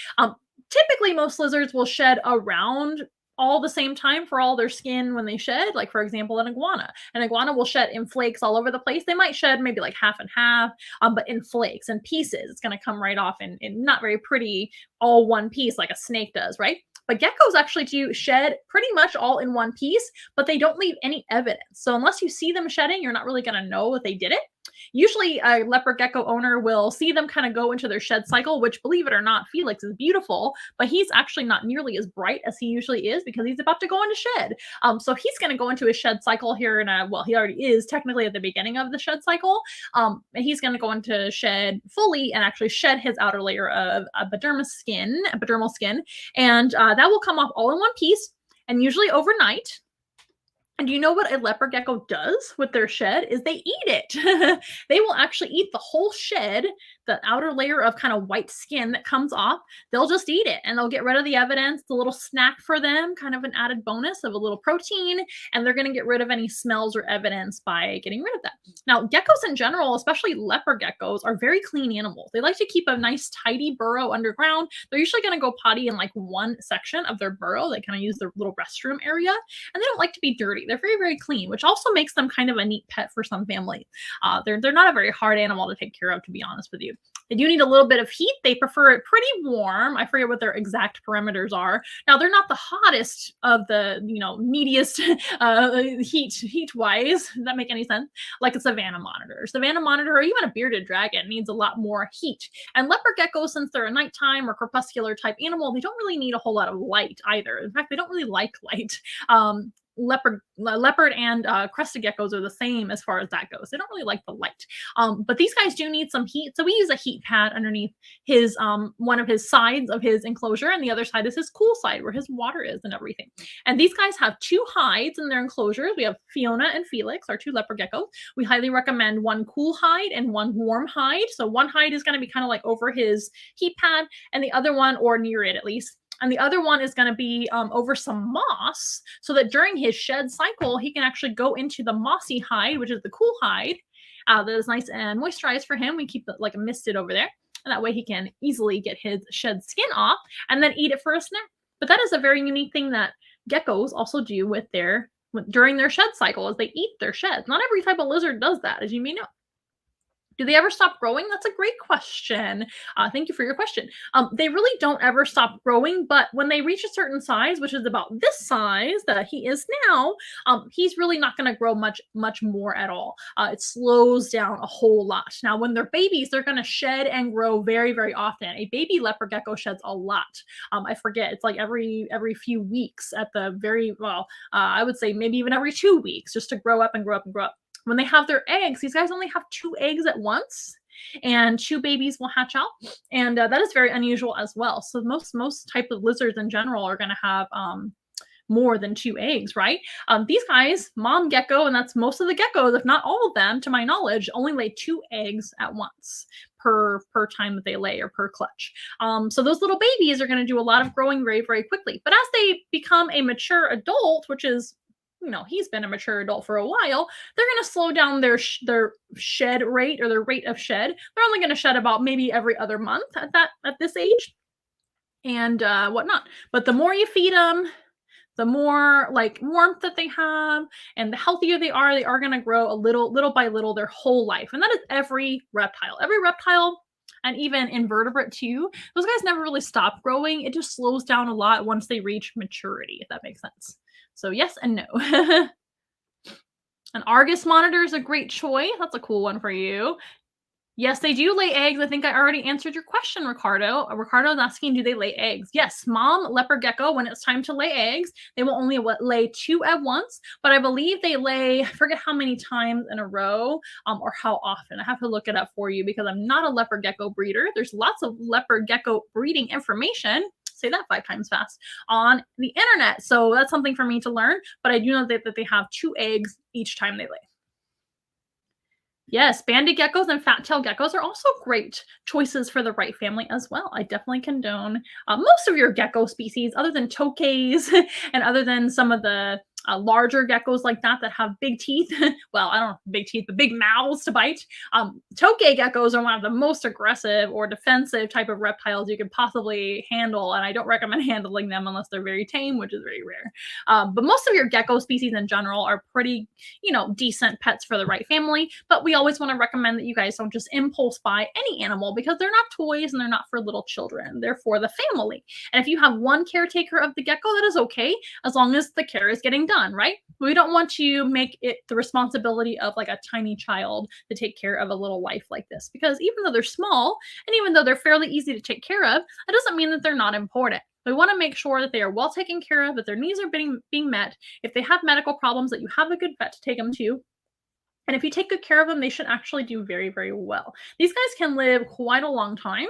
[SPEAKER 1] Typically, most lizards will shed around all the same time for all their skin when they shed, like for example an iguana. An iguana will shed in flakes all over the place. They might shed maybe like half and half, but in flakes and pieces. It's going to come right off in not very pretty all one piece like a snake does, right? But geckos actually do shed pretty much all in one piece, but they don't leave any evidence. So unless you see them shedding, you're not really going to know that they did it. Usually a leopard gecko owner will see them kind of go into their shed cycle, which, believe it or not, Felix is beautiful, but he's actually not nearly as bright as he usually is because he's about to go into shed. So he's going to go into his shed cycle here he already is technically at the beginning of the shed cycle. He's going to go into shed fully and actually shed his outer layer of epidermal skin, and that will come off all in one piece and usually overnight. And you know what a leopard gecko does with their shed is they eat it. They will actually eat the whole shed the outer layer of kind of white skin that comes off, they'll just eat it and they'll get rid of the evidence, the little snack for them, kind of an added bonus of a little protein, and they're going to get rid of any smells or evidence by getting rid of that. Now, geckos in general, especially leopard geckos, are very clean animals. They like to keep a nice tidy burrow underground. They're usually going to go potty in like one section of their burrow. They kind of use their little restroom area, and they don't like to be dirty. They're very, very clean, which also makes them kind of a neat pet for some families. They're not a very hard animal to take care of, to be honest with you. They do need a little bit of heat. They prefer it pretty warm. I forget what their exact parameters are. Now, they're not the hottest of the, neediest heat wise. Does that make any sense? Like a savanna monitor. Savanna monitor, or even a bearded dragon, needs a lot more heat. And leopard geckos, since they're a nighttime or crepuscular type animal, they don't really need a whole lot of light either. In fact, they don't really like light. Leopard and crested geckos are the same as far as that goes. They don't really like the light, but these guys do need some heat. So we use a heat pad underneath his one of his sides of his enclosure, and the other side is his cool side where his water is and everything. And these guys have 2 hides in their enclosures. We have Fiona and Felix, our 2 leopard geckos. We highly recommend one cool hide and one warm hide. So one hide is going to be kind of like over his heat pad, and the other one, or near it at least, and the other one is going to be over some moss, so that during his shed cycle, he can actually go into the mossy hide, which is the cool hide, that is nice and moisturized for him. We keep it like a misted over there, and that way he can easily get his shed skin off and then eat it for a snack. But that is a very unique thing that geckos also do during their shed cycle, is they eat their sheds. Not every type of lizard does that, as you may know. Do they ever stop growing? That's a great question. Thank you for your question. They really don't ever stop growing, but when they reach a certain size, which is about this size that he is now, he's really not going to grow much more at all. It slows down a whole lot. Now, when they're babies, they're going to shed and grow very, very often. A baby leopard gecko sheds a lot. I forget, it's like every few weeks at the I would say maybe even every 2 weeks, just to grow up and grow up and grow up. When they have their eggs, these guys only have 2 eggs at once, and 2 babies will hatch out, and that is very unusual as well. So most type of lizards in general are going to have more than 2 eggs, right? These guys, mom gecko, and that's most of the geckos, if not all of them, to my knowledge, only lay 2 eggs at once per time that they lay, or per clutch. So those little babies are going to do a lot of growing very, very quickly. But as they become a mature adult, which is, he's been a mature adult for a while, they're going to slow down their shed rate, or their rate of shed. They're only going to shed about maybe every other month at this age, and whatnot. But the more you feed them, the more like warmth that they have, and the healthier they are going to grow a little by little their whole life. And that is every reptile. Every reptile, and even invertebrate too, those guys never really stop growing. It just slows down a lot once they reach maturity, if that makes sense. So yes and no. An Argus monitor is a great choice. That's a cool one for you. Yes, they do lay eggs. I think I already answered your question, Ricardo. Ricardo is asking, do they lay eggs? Yes, mom leopard gecko, when it's time to lay eggs, they will only lay 2 at once, but I believe they lay, I forget how many times in a row, or how often. I have to look it up for you because I'm not a leopard gecko breeder. There's lots of leopard gecko breeding information, say that 5 times fast, on the internet. So that's something for me to learn, but I do know that they have 2 eggs each time they lay. Yes, banded geckos and fat-tailed geckos are also great choices for the right family as well. I definitely condone most of your gecko species, other than tokays and other than some of the larger geckos like that have big teeth. Well, I don't know, big teeth, but big mouths to bite. Tokay geckos are one of the most aggressive or defensive type of reptiles you could possibly handle, and I don't recommend handling them unless they're very tame, which is very rare. But most of your gecko species in general are pretty, decent pets for the right family, but we always want to recommend that you guys don't just impulse buy any animal, because they're not toys and they're not for little children. They're for the family. And if you have one caretaker of the gecko, that is okay, as long as the care is getting done, right? We don't want to make it the responsibility of like a tiny child to take care of a little life like this, because even though they're small and even though they're fairly easy to take care of, that doesn't mean that they're not important. We want to make sure that they are well taken care of, that their needs are being met. If they have medical problems, that you have a good vet to take them to. And if you take good care of them, they should actually do very, very well. These guys can live quite a long time,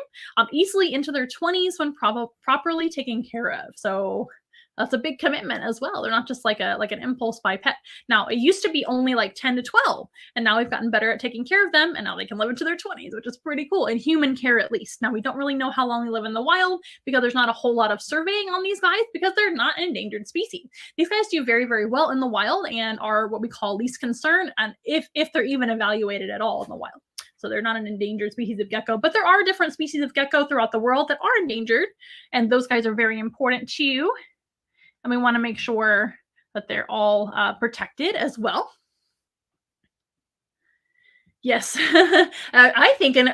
[SPEAKER 1] easily into their 20s when properly taken care of. So That's a big commitment as well. They're not just like an impulse buy pet. Now, it used to be only like 10 to 12, and now we've gotten better at taking care of them, and now they can live into their 20s, which is pretty cool, in human care at least. Now, we don't really know how long they live in the wild because there's not a whole lot of surveying on these guys because they're not an endangered species. These guys do very, very well in the wild and are what we call least concern, and if they're even evaluated at all in the wild. So they're not an endangered species of gecko, but there are different species of gecko throughout the world that are endangered, and those guys are very important too. And we want to make sure that they're all protected as well. Yes. I think, and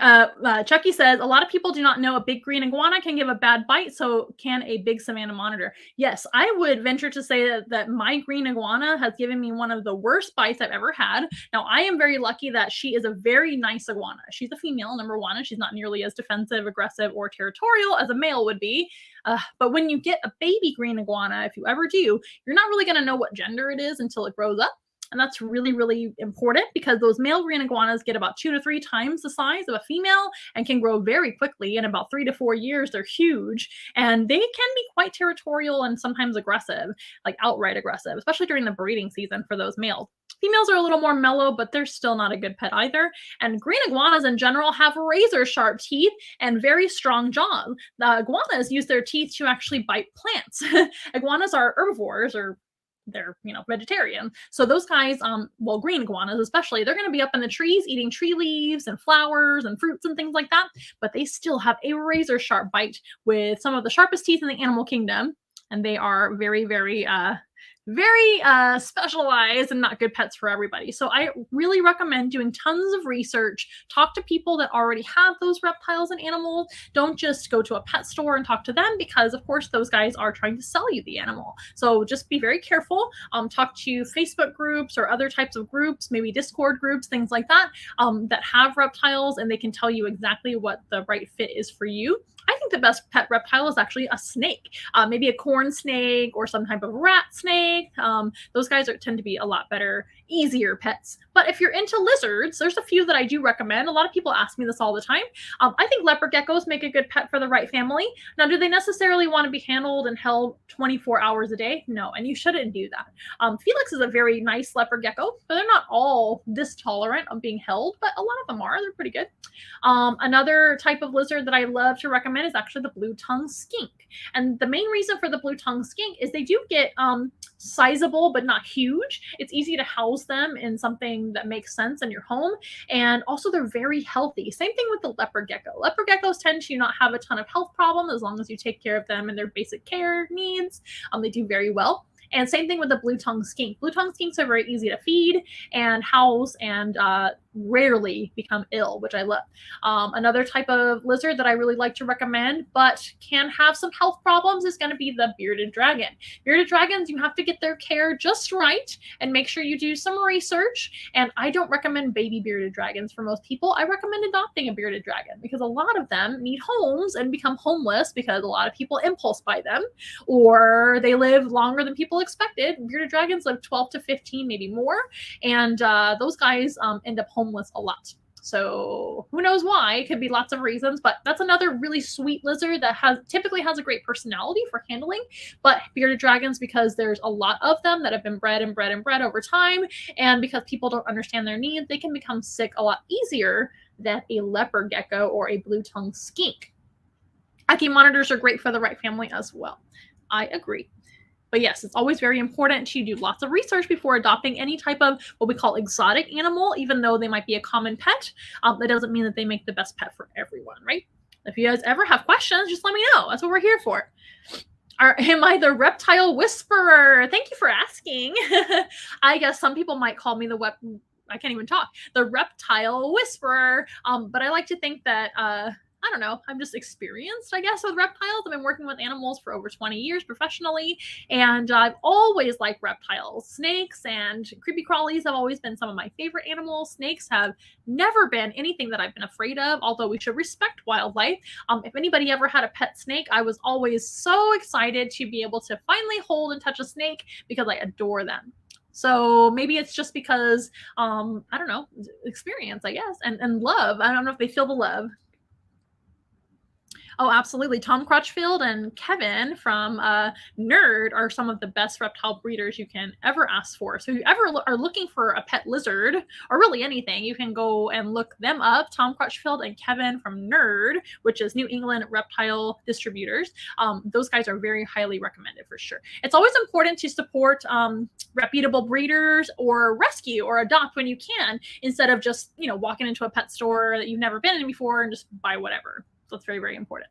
[SPEAKER 1] Chucky says, a lot of people do not know a big green iguana can give a bad bite, so can a big savanna monitor. Yes, I would venture to say that my green iguana has given me one of the worst bites I've ever had. Now, I am very lucky that she is a very nice iguana. She's a female, number one, and she's not nearly as defensive, aggressive, or territorial as a male would be. But when you get a baby green iguana, if you ever do, you're not really going to know what gender it is until it grows up. And that's really, really important because those male green iguanas get about 2 to 3 times the size of a female and can grow very quickly. In about 3 to 4 years, they're huge, and they can be quite territorial and sometimes aggressive, like outright aggressive, especially during the breeding season for those males. Females are a little more mellow, but they're still not a good pet either. And green iguanas in general have razor sharp teeth and very strong jaws. The iguanas use their teeth to actually bite plants. Iguanas are herbivores, or they're vegetarian, so those guys, well, green iguanas especially, they're going to be up in the trees eating tree leaves and flowers and fruits and things like that, but they still have a razor sharp bite with some of the sharpest teeth in the animal kingdom, and they are very, very specialized and not good pets for everybody. So I really recommend doing tons of research. Talk to people that already have those reptiles and animals. Don't just go to a pet store and talk to them, because of course those guys are trying to sell you the animal. So just be very careful. Talk to Facebook groups or other types of groups, maybe Discord groups, things like that, that have reptiles, and they can tell you exactly what the right fit is for you. I think the best pet reptile is actually a snake, maybe a corn snake or some type of rat snake. Those guys tend to be a lot better, easier pets. But if you're into lizards, there's a few that I do recommend. A lot of people ask me this all the time. I think leopard geckos make a good pet for the right family. Now, do they necessarily want to be handled and held 24 hours a day? No, and you shouldn't do that. Felix is a very nice leopard gecko, but they're not all this tolerant of being held, but a lot of them are. They're pretty good. Another type of lizard that I love to recommend is actually the blue-tongued skink. And the main reason for the blue-tongued skink is they do get sizable but not huge. It's easy to house them in something that makes sense in your home, and also they're very healthy. Same thing with the leopard gecko. Leopard geckos tend to not have a ton of health problems as long as you take care of them and their basic care needs. They do very well. And same thing with the blue-tongued skink. Blue-tongued skinks are very easy to feed and house, and rarely become ill, which I love. Another type of lizard that I really like to recommend, but can have some health problems, is going to be the bearded dragon. Bearded dragons, you have to get their care just right and make sure you do some research. And I don't recommend baby bearded dragons for most people. I recommend adopting a bearded dragon because a lot of them need homes and become homeless because a lot of people impulse buy them, or they live longer than people expected. Bearded dragons live 12 to 15, maybe more, and those guys end up homeless a lot. So who knows why? It could be lots of reasons, but that's another really sweet lizard that typically has a great personality for handling. But bearded dragons, because there's a lot of them that have been bred and bred and bred over time, and because people don't understand their needs, they can become sick a lot easier than a leopard gecko or a blue-tongued skink. IQ monitors are great for the right family as well. I agree. But yes, it's always very important to do lots of research before adopting any type of what we call exotic animal, even though they might be a common pet. That doesn't mean that they make the best pet for everyone, right? If you guys ever have questions, just let me know. That's what we're here for. Am I the reptile whisperer? Thank you for asking. I guess some people might call me I can't even talk. The reptile whisperer. But I like to think that I don't know, I'm just experienced, I guess, with reptiles. I've been working with animals for over 20 years professionally, and I've always liked reptiles. Snakes and creepy crawlies have always been some of my favorite animals. Snakes have never been anything that I've been afraid of, although we should respect wildlife. If anybody ever had a pet snake, I was always so excited to be able to finally hold and touch a snake because I adore them. So maybe it's just because, I don't know, experience, I guess, and love. I don't know if they feel the love. Oh, absolutely. Tom Crutchfield and Kevin from Nerd are some of the best reptile breeders you can ever ask for. So if you ever are looking for a pet lizard or really anything, you can go and look them up. Tom Crutchfield and Kevin from Nerd, which is New England Reptile Distributors. Those guys are very highly recommended for sure. It's always important to support reputable breeders or rescue or adopt when you can, instead of just, walking into a pet store that you've never been in before and just buy whatever. So it's very, very important.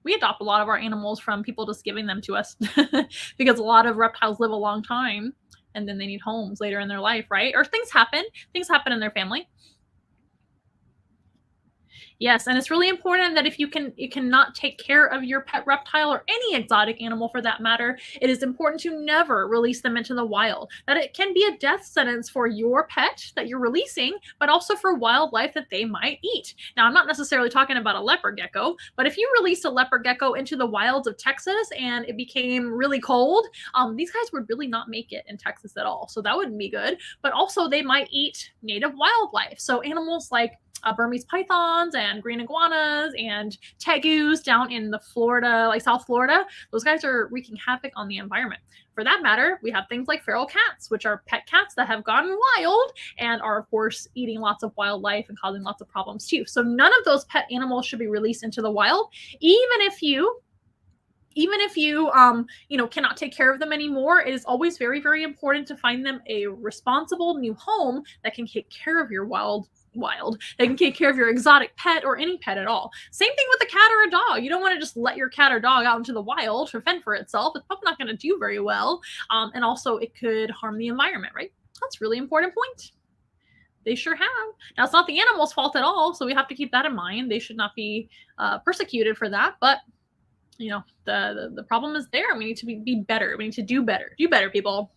[SPEAKER 1] We adopt a lot of our animals from people just giving them to us because a lot of reptiles live a long time and then they need homes later in their life, right? Or things happen in their family. Yes, and it's really important that if you cannot take care of your pet reptile or any exotic animal for that matter, it is important to never release them into the wild. That it can be a death sentence for your pet that you're releasing, but also for wildlife that they might eat. Now, I'm not necessarily talking about a leopard gecko, but if you released a leopard gecko into the wilds of Texas and it became really cold, these guys would really not make it in Texas at all. So that wouldn't be good. But also they might eat native wildlife. So animals like Burmese pythons and green iguanas and tegus down in the Florida, like South Florida, those guys are wreaking havoc on the environment. For that matter, we have things like feral cats, which are pet cats that have gone wild and are, of course, eating lots of wildlife and causing lots of problems too. So none of those pet animals should be released into the wild, even if you cannot take care of them anymore. It is always very, very important to find them a responsible new home that can take care of your that can take care of your exotic pet or any pet at all. Same thing with a cat or a dog. You don't want to just let your cat or dog out into the wild to fend for itself. It's probably not going to do very well. And also it could harm the environment, right? That's a really important point. They sure have. Now, it's not the animal's fault at all, so we have to keep that in mind. They should not be persecuted for that, but the problem is there. We need to be better. We need to do better. Do better, people.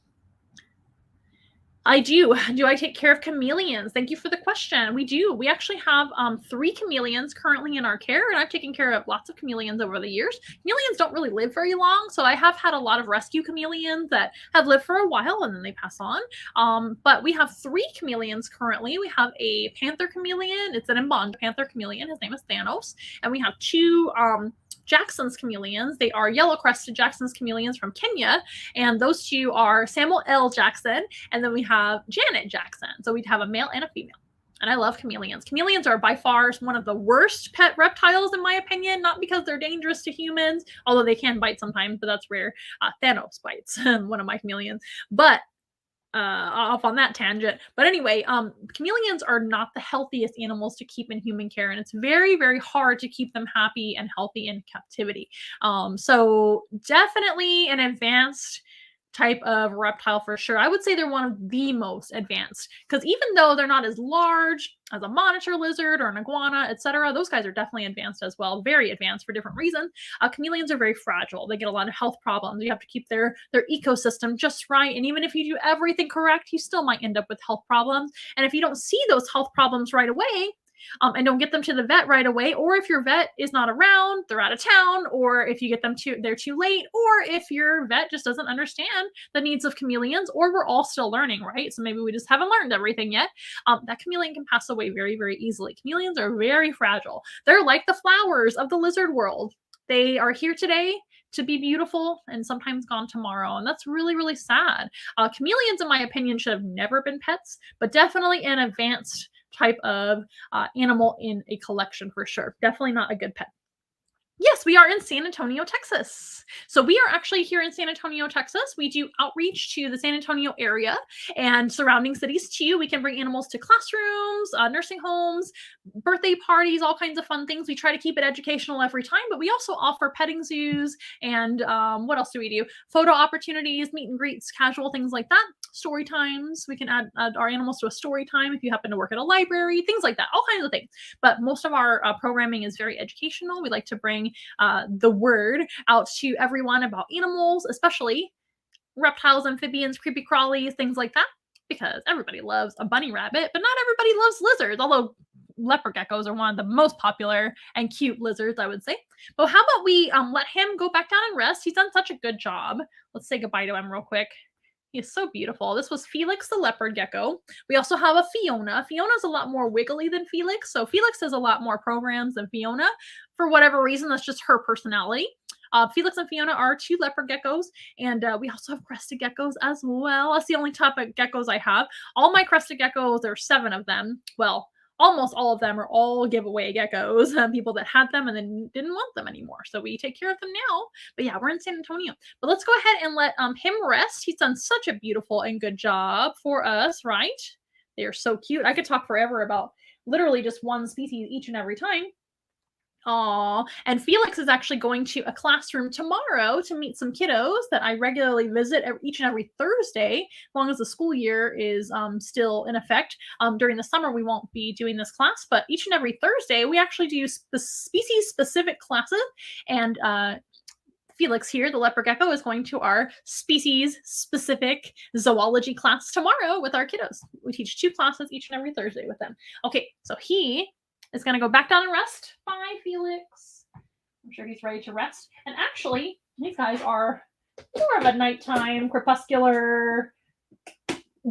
[SPEAKER 1] I do. Do I take care of chameleons? Thank you for the question. We do. We actually have 3 chameleons currently in our care, and I've taken care of lots of chameleons over the years. Chameleons don't really live very long, so I have had a lot of rescue chameleons that have lived for a while and then they pass on. But we have 3 chameleons currently. We have a panther chameleon. It's an embonpoint panther chameleon. His name is Thanos. And we have 2 Jackson's chameleons. They are yellow-crested Jackson's chameleons from Kenya, and those 2 are Samuel L. Jackson, and then we have Janet Jackson. So we'd have a male and a female. And I love chameleons. Chameleons are by far one of the worst pet reptiles, in my opinion, not because they're dangerous to humans, although they can bite sometimes, but that's rare. Thanos bites one of my chameleons. But off on that tangent. But anyway, chameleons are not the healthiest animals to keep in human care, and it's very, very hard to keep them happy and healthy in captivity. So definitely an advanced type of reptile for sure. I would say they're one of the most advanced, because even though they're not as large as a monitor lizard or an iguana, etc., those guys are definitely advanced as well, very advanced for different reasons. Chameleons are very fragile. They get a lot of health problems. You have to keep their ecosystem just right, and even if you do everything correct, you still might end up with health problems. And if you don't see those health problems right away, and don't get them to the vet right away, or if your vet is not around, they're out of town, or if you get them they're too late, or if your vet just doesn't understand the needs of chameleons, or we're all still learning, right? So maybe we just haven't learned everything yet. That chameleon can pass away very, very easily. Chameleons are very fragile. They're like the flowers of the lizard world. They are here today to be beautiful and sometimes gone tomorrow. And that's really, really sad. Chameleons, in my opinion, should have never been pets, but definitely an advanced type of animal in a collection for sure. Definitely not a good pet. Yes, we are in San Antonio, Texas. So we are actually here in San Antonio, Texas. We do outreach to the San Antonio area and surrounding cities too. We can bring animals to classrooms, nursing homes, birthday parties, all kinds of fun things. We try to keep it educational every time, but we also offer petting zoos and what else do we do? Photo opportunities, meet and greets, casual things like that. Story times. We can add our animals to a story time if you happen to work at a library, things like that, all kinds of things. But most of our programming is very educational. We like to bring the word out to everyone about animals, especially reptiles, amphibians, creepy crawlies, things like that, because everybody loves a bunny rabbit, but not everybody loves lizards, although leopard geckos are one of the most popular and cute lizards, I would say. But how about we let him go back down and rest? He's done such a good job. Let's say goodbye to him real quick. He is so beautiful. This was Felix the leopard gecko. We also have a Fiona. Fiona's a lot more wiggly than Felix. So Felix has a lot more programs than Fiona. For whatever reason, that's just her personality. Felix and Fiona are two leopard geckos, and we also have crested geckos as well. That's the only type of geckos I have. All my crested geckos, there are 7 of them. Well, almost all of them are all giveaway geckos, people that had them and then didn't want them anymore. So we take care of them now. But yeah, we're in San Antonio. But let's go ahead and let him rest. He's done such a beautiful and good job for us, right? They are so cute. I could talk forever about literally just one species each and every time. Aw, and Felix is actually going to a classroom tomorrow to meet some kiddos that I regularly visit each and every Thursday, as long as the school year is still in effect. During the summer, we won't be doing this class, but each and every Thursday, we actually do species-specific classes, and Felix here, the leopard gecko, is going to our species-specific zoology class tomorrow with our kiddos. We teach 2 classes each and every Thursday with them. Okay, so he is going to go back down and rest. Bye, Felix. I'm sure he's ready to rest. And actually, these guys are more of a nighttime, crepuscular,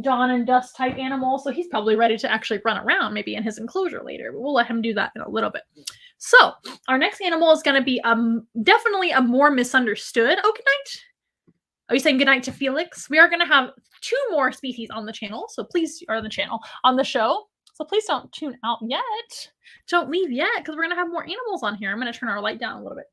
[SPEAKER 1] dawn and dusk type animal. So he's probably ready to actually run around, maybe in his enclosure later. But we'll let him do that in a little bit. So our next animal is going to be definitely a more misunderstood. Oh, good night. Are you saying good night to Felix? We are going to have 2 more species on the channel. So please, or on the show. So please don't tune out yet. Don't leave yet, because we're going to have more animals on here. I'm going to turn our light down a little bit.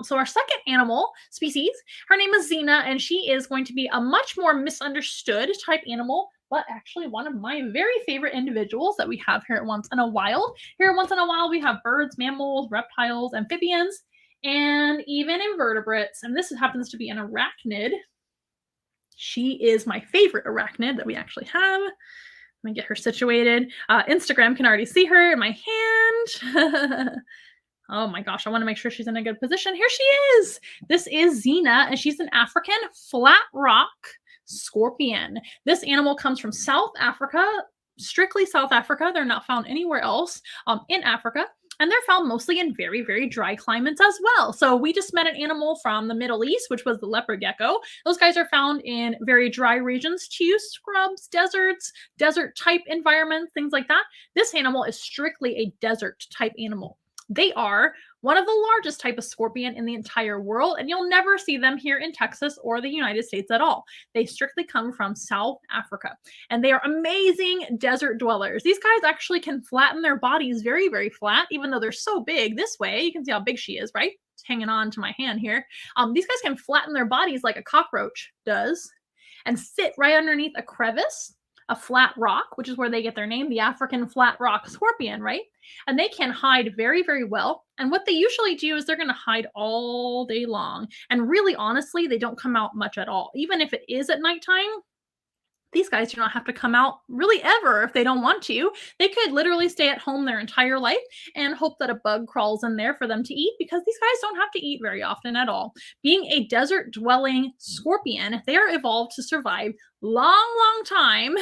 [SPEAKER 1] So our second animal species, her name is Xena, and she is going to be a much more misunderstood type animal, but actually one of my very favorite individuals that we have here at Once in a Wild. Here at Once in a Wild, we have birds, mammals, reptiles, amphibians, and even invertebrates. And this happens to be an arachnid. She is my favorite arachnid that we actually have. Let me get her situated. Instagram can already see her in my hand. Oh my gosh, I want to make sure she's in a good position. Here she is. This is Xena, and she's an African flat rock scorpion. This animal comes from South Africa, strictly South Africa. They're not found anywhere else in Africa. And they're found mostly in very, very dry climates as well. So we just met an animal from the Middle East, which was the leopard gecko. Those guys are found in very dry regions too, scrubs, deserts, desert type environments, things like that. This animal is strictly a desert type animal. They are one of the largest type of scorpion in the entire world, and you'll never see them here in Texas or the United States at all. They strictly come from South Africa, and they are amazing desert dwellers. These guys actually can flatten their bodies very, very flat, even though they're so big this way. You can see how big she is, right? It's hanging on to my hand here. These guys can flatten their bodies like a cockroach does and fit right underneath a crevice, a flat rock, which is where they get their name, the African flat rock scorpion, right? And they can hide very, very well. And what they usually do is they're going to hide all day long. And really, honestly, they don't come out much at all. Even if it is at nighttime, these guys do not have to come out really ever if they don't want to. They could literally stay at home their entire life and hope that a bug crawls in there for them to eat, because these guys don't have to eat very often at all. Being a desert dwelling scorpion, they are evolved to survive long time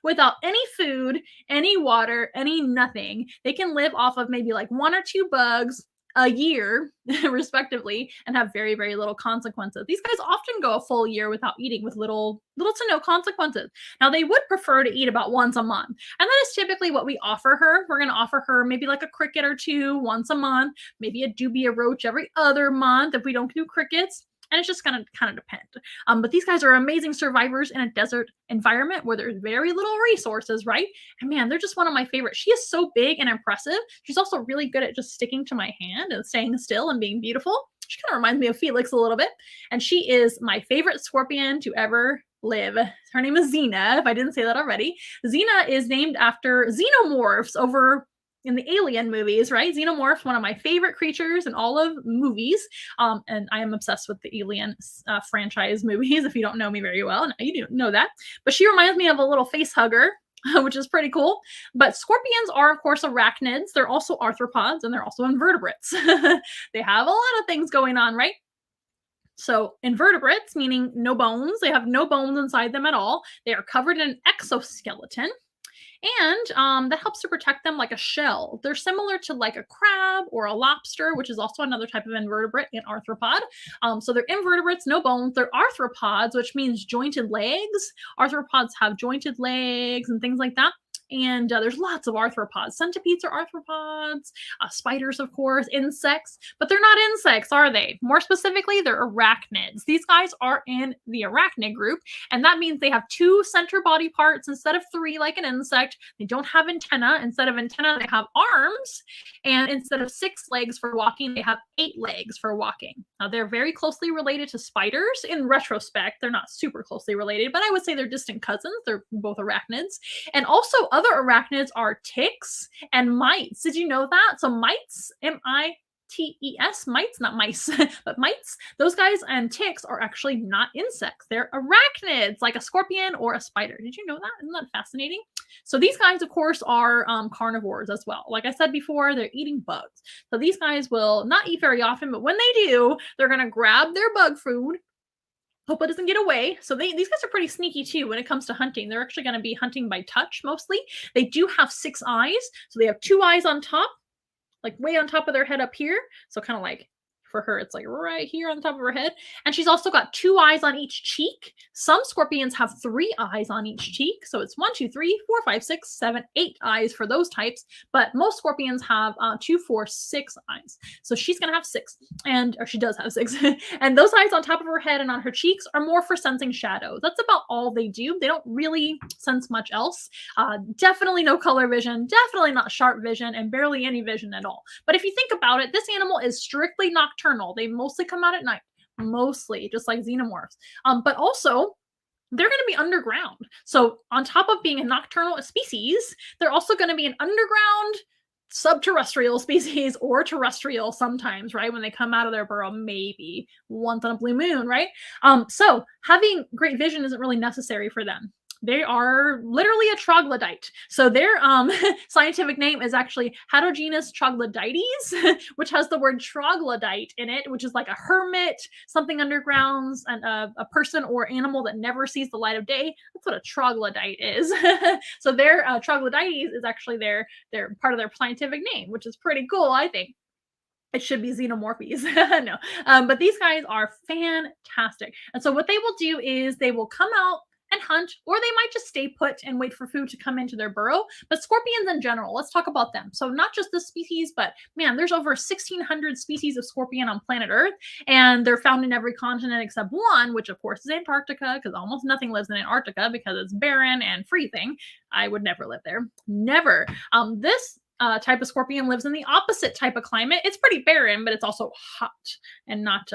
[SPEAKER 1] without any food, any water, any nothing. They can live off of maybe like 1 or 2 bugs a year, respectively, and have very, very little consequences. These guys often go a full year without eating with little to no consequences. Now, they would prefer to eat about once a month, and that is typically what we offer her. We're going to offer her maybe like a cricket or 2 once a month, maybe a dubia roach every other month if we don't do crickets. And it's just going to kind of depend. But these guys are amazing survivors in a desert environment where there's very little resources, right? And man, they're just one of my favorites. She is so big and impressive. She's also really good at just sticking to my hand and staying still and being beautiful. She kind of reminds me of Felix a little bit. And she is my favorite scorpion to ever live. Her name is Xena, if I didn't say that already. Xena is named after xenomorphs over in the Alien movies, right? Xenomorphs, one of my favorite creatures in all of movies. And I am obsessed with the Alien franchise movies. If you don't know me very well, now you do know that. But she reminds me of a little face hugger, which is pretty cool. But scorpions are, of course, arachnids. They're also arthropods, and they're also invertebrates. They have a lot of things going on, right? So invertebrates, meaning no bones. They have no bones inside them at all. They are covered in an exoskeleton. And that helps to protect them like a shell. They're similar to like a crab or a lobster, which is also another type of invertebrate and arthropod. So they're invertebrates, no bones. They're arthropods, which means jointed legs. Arthropods have jointed legs and things like that. And there's lots of arthropods. Centipedes are arthropods, spiders, of course, insects, but they're not insects, are they? More specifically, they're arachnids. These guys are in the arachnid group, and that means they have two center body parts instead of three like an insect. They don't have antenna. Instead of antenna, they have arms, and instead of 6 legs for walking, they have 8 legs for walking. Now, they're very closely related to spiders. In retrospect, they're not super closely related, but I would say they're distant cousins. They're both arachnids. And also other arachnids are ticks and mites. Did you know that? So mites, mites, mites, not mice, but mites, those guys and ticks are actually not insects. They're arachnids, like a scorpion or a spider. Did you know that? Isn't that fascinating? So these guys, of course, are carnivores as well. Like I said before, they're eating bugs. So these guys will not eat very often, but when they do, they're going to grab their bug food. Hope it doesn't get away. So these guys are pretty sneaky too when it comes to hunting. They're actually going to be hunting by touch mostly. They do have 6 eyes. So they have 2 eyes on top, like way on top of their head up here. So kind of like for her, it's like right here on the top of her head. And she's also got 2 eyes on each cheek. Some scorpions have 3 eyes on each cheek. So it's 1, 2, 3, 4, 5, 6, 7, 8 eyes for those types. But most scorpions have 2, 4, 6 eyes. So she's going to have 6. Or she does have 6. And those eyes on top of her head and on her cheeks are more for sensing shadows. That's about all they do. They don't really sense much else. Definitely no color vision, definitely not sharp vision, and barely any vision at all. But if you think about it, this animal is strictly nocturnal. They mostly come out at night, mostly, just like xenomorphs. But also, they're going to be underground. So on top of being a nocturnal species, they're also going to be an underground subterrestrial species, or terrestrial sometimes, right? When they come out of their burrow, maybe once on a blue moon, right? So having great vision isn't really necessary for them. They are literally a troglodyte. So their scientific name is actually Heterogeneous troglodytes, which has the word troglodyte in it, which is like a hermit, something undergrounds, and a person or animal that never sees the light of day. That's what a troglodyte is. So their troglodytes is actually their part of their scientific name, which is pretty cool, I think. It should be xenomorphes. No. But these guys are fantastic. And so what they will do is they will come out and hunt, or they might just stay put and wait for food to come into their burrow. But scorpions in general, let's talk about them. So not just this species, but man, there's over 1,600 species of scorpion on planet Earth, and they're found in every continent except one, which of course is Antarctica, because almost nothing lives in Antarctica because it's barren and freezing. I would never live there. Never. This type of scorpion lives in the opposite type of climate. It's pretty barren, but it's also hot and not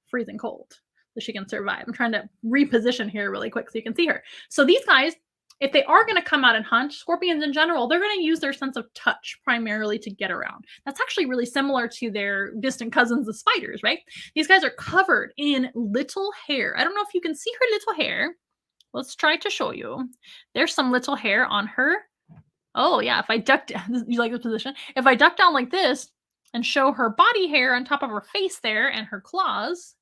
[SPEAKER 1] freezing cold. So she can survive. I'm trying to reposition here really quick so you can see her. So these guys, if they are going to come out and hunt, scorpions in general, they're going to use their sense of touch primarily to get around. That's actually really similar to their distant cousins, the spiders, right? These guys are covered in little hair. I don't know if you can see her little hair. Let's try to show you. There's some little hair on her. Oh yeah, if I duck down, you like this position? If I duck down like this and show her body hair on top of her face there and her claws,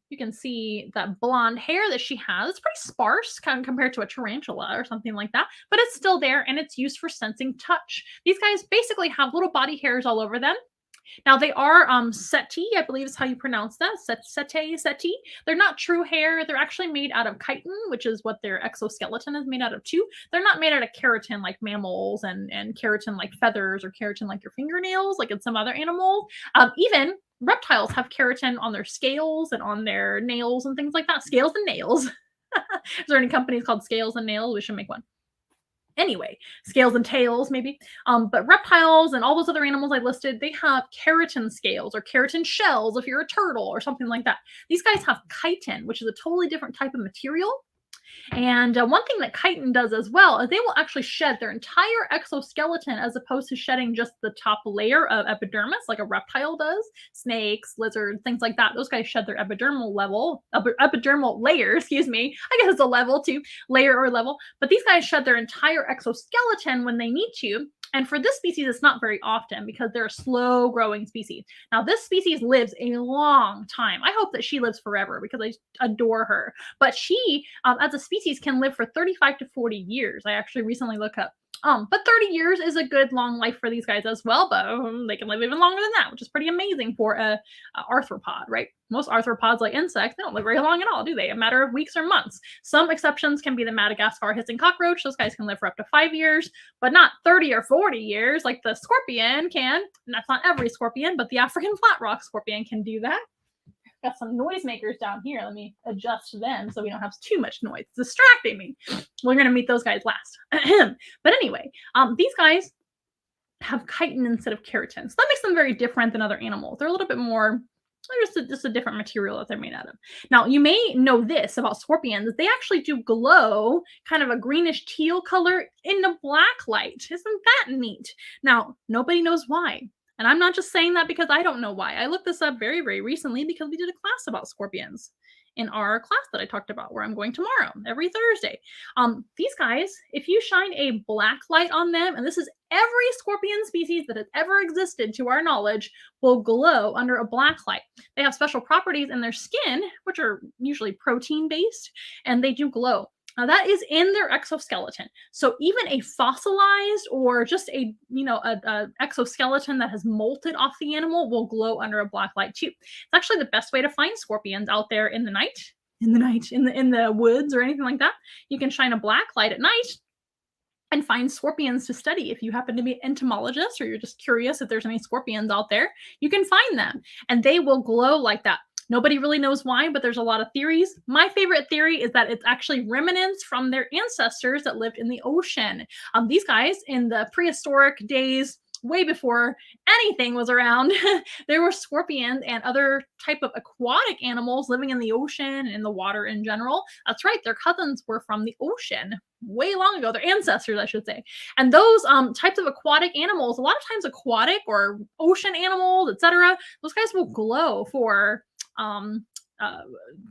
[SPEAKER 1] you can see that blonde hair that she has. It's pretty sparse kind of compared to a tarantula or something like that, but it's still there and it's used for sensing touch. These guys basically have little body hairs all over them. Now they are setae, I believe is how you pronounce that. Setae. They're not true hair. They're actually made out of chitin, which is what their exoskeleton is made out of too. They're not made out of keratin like mammals and keratin like feathers or keratin like your fingernails, like in some other animals. Even reptiles have keratin on their scales and on their nails and things like that. Scales and nails. Is there any companies called Scales and Nails? We should make one. Anyway, scales and tails, maybe. But reptiles and all those other animals I listed, they have keratin scales or keratin shells if you're a turtle or something like that. These guys have chitin, which is a totally different type of material. And one thing that chitin does as well is they will actually shed their entire exoskeleton as opposed to shedding just the top layer of epidermis like a reptile does. Snakes, lizards, things like that. Those guys shed their epidermal layer, excuse me. I guess it's a level too, layer or level. But these guys shed their entire exoskeleton when they need to. And for this species, it's not very often because they're a slow growing species. Now, this species lives a long time. I hope that she lives forever because I adore her. But she, as a species, can live for 35 to 40 years. I actually recently looked up But 30 years is a good long life for these guys as well, but they can live even longer than that, which is pretty amazing for a arthropod, right? Most arthropods, like insects, they don't live very long at all, do they? A matter of weeks or months. Some exceptions can be the Madagascar hissing cockroach. Those guys can live for up to 5 years, but not 30 or 40 years like the scorpion can. And that's not every scorpion, but the African flat rock scorpion can do that. Got some noisemakers down here. Let me adjust them so we don't have too much noise. It's distracting me. We're going to meet those guys last. But anyway, these guys have chitin instead of keratin. So that makes them very different than other animals. They're a little bit more, just a different material that they're made out of. Now, you may know this about scorpions. They actually do glow kind of a greenish teal color in the black light. Isn't that neat? Now, nobody knows why. And I'm not just saying that because I don't know why. I looked this up very, very recently because we did a class about scorpions in our class that I talked about where I'm going tomorrow, every Thursday. These guys, if you shine a black light on them, and this is every scorpion species that has ever existed to our knowledge, will glow under a black light. They have special properties in their skin, which are usually protein-based, and they do glow. Now that is in their exoskeleton. So even a fossilized or just a exoskeleton that has molted off the animal will glow under a black light too. It's actually the best way to find scorpions out there in the night, in the woods or anything like that. You can shine a black light at night and find scorpions to study. If you happen to be an entomologist or you're just curious if there's any scorpions out there, you can find them and they will glow like that. Nobody really knows why, but there's a lot of theories. My favorite theory is that it's actually remnants from their ancestors that lived in the ocean. These guys in the prehistoric days, way before anything was around, there were scorpions and other type of aquatic animals living in the ocean and in the water in general. That's right, their cousins were from the ocean way long ago, their ancestors, I should say. And those types of aquatic animals, a lot of times aquatic or ocean animals, etc., those guys will glow for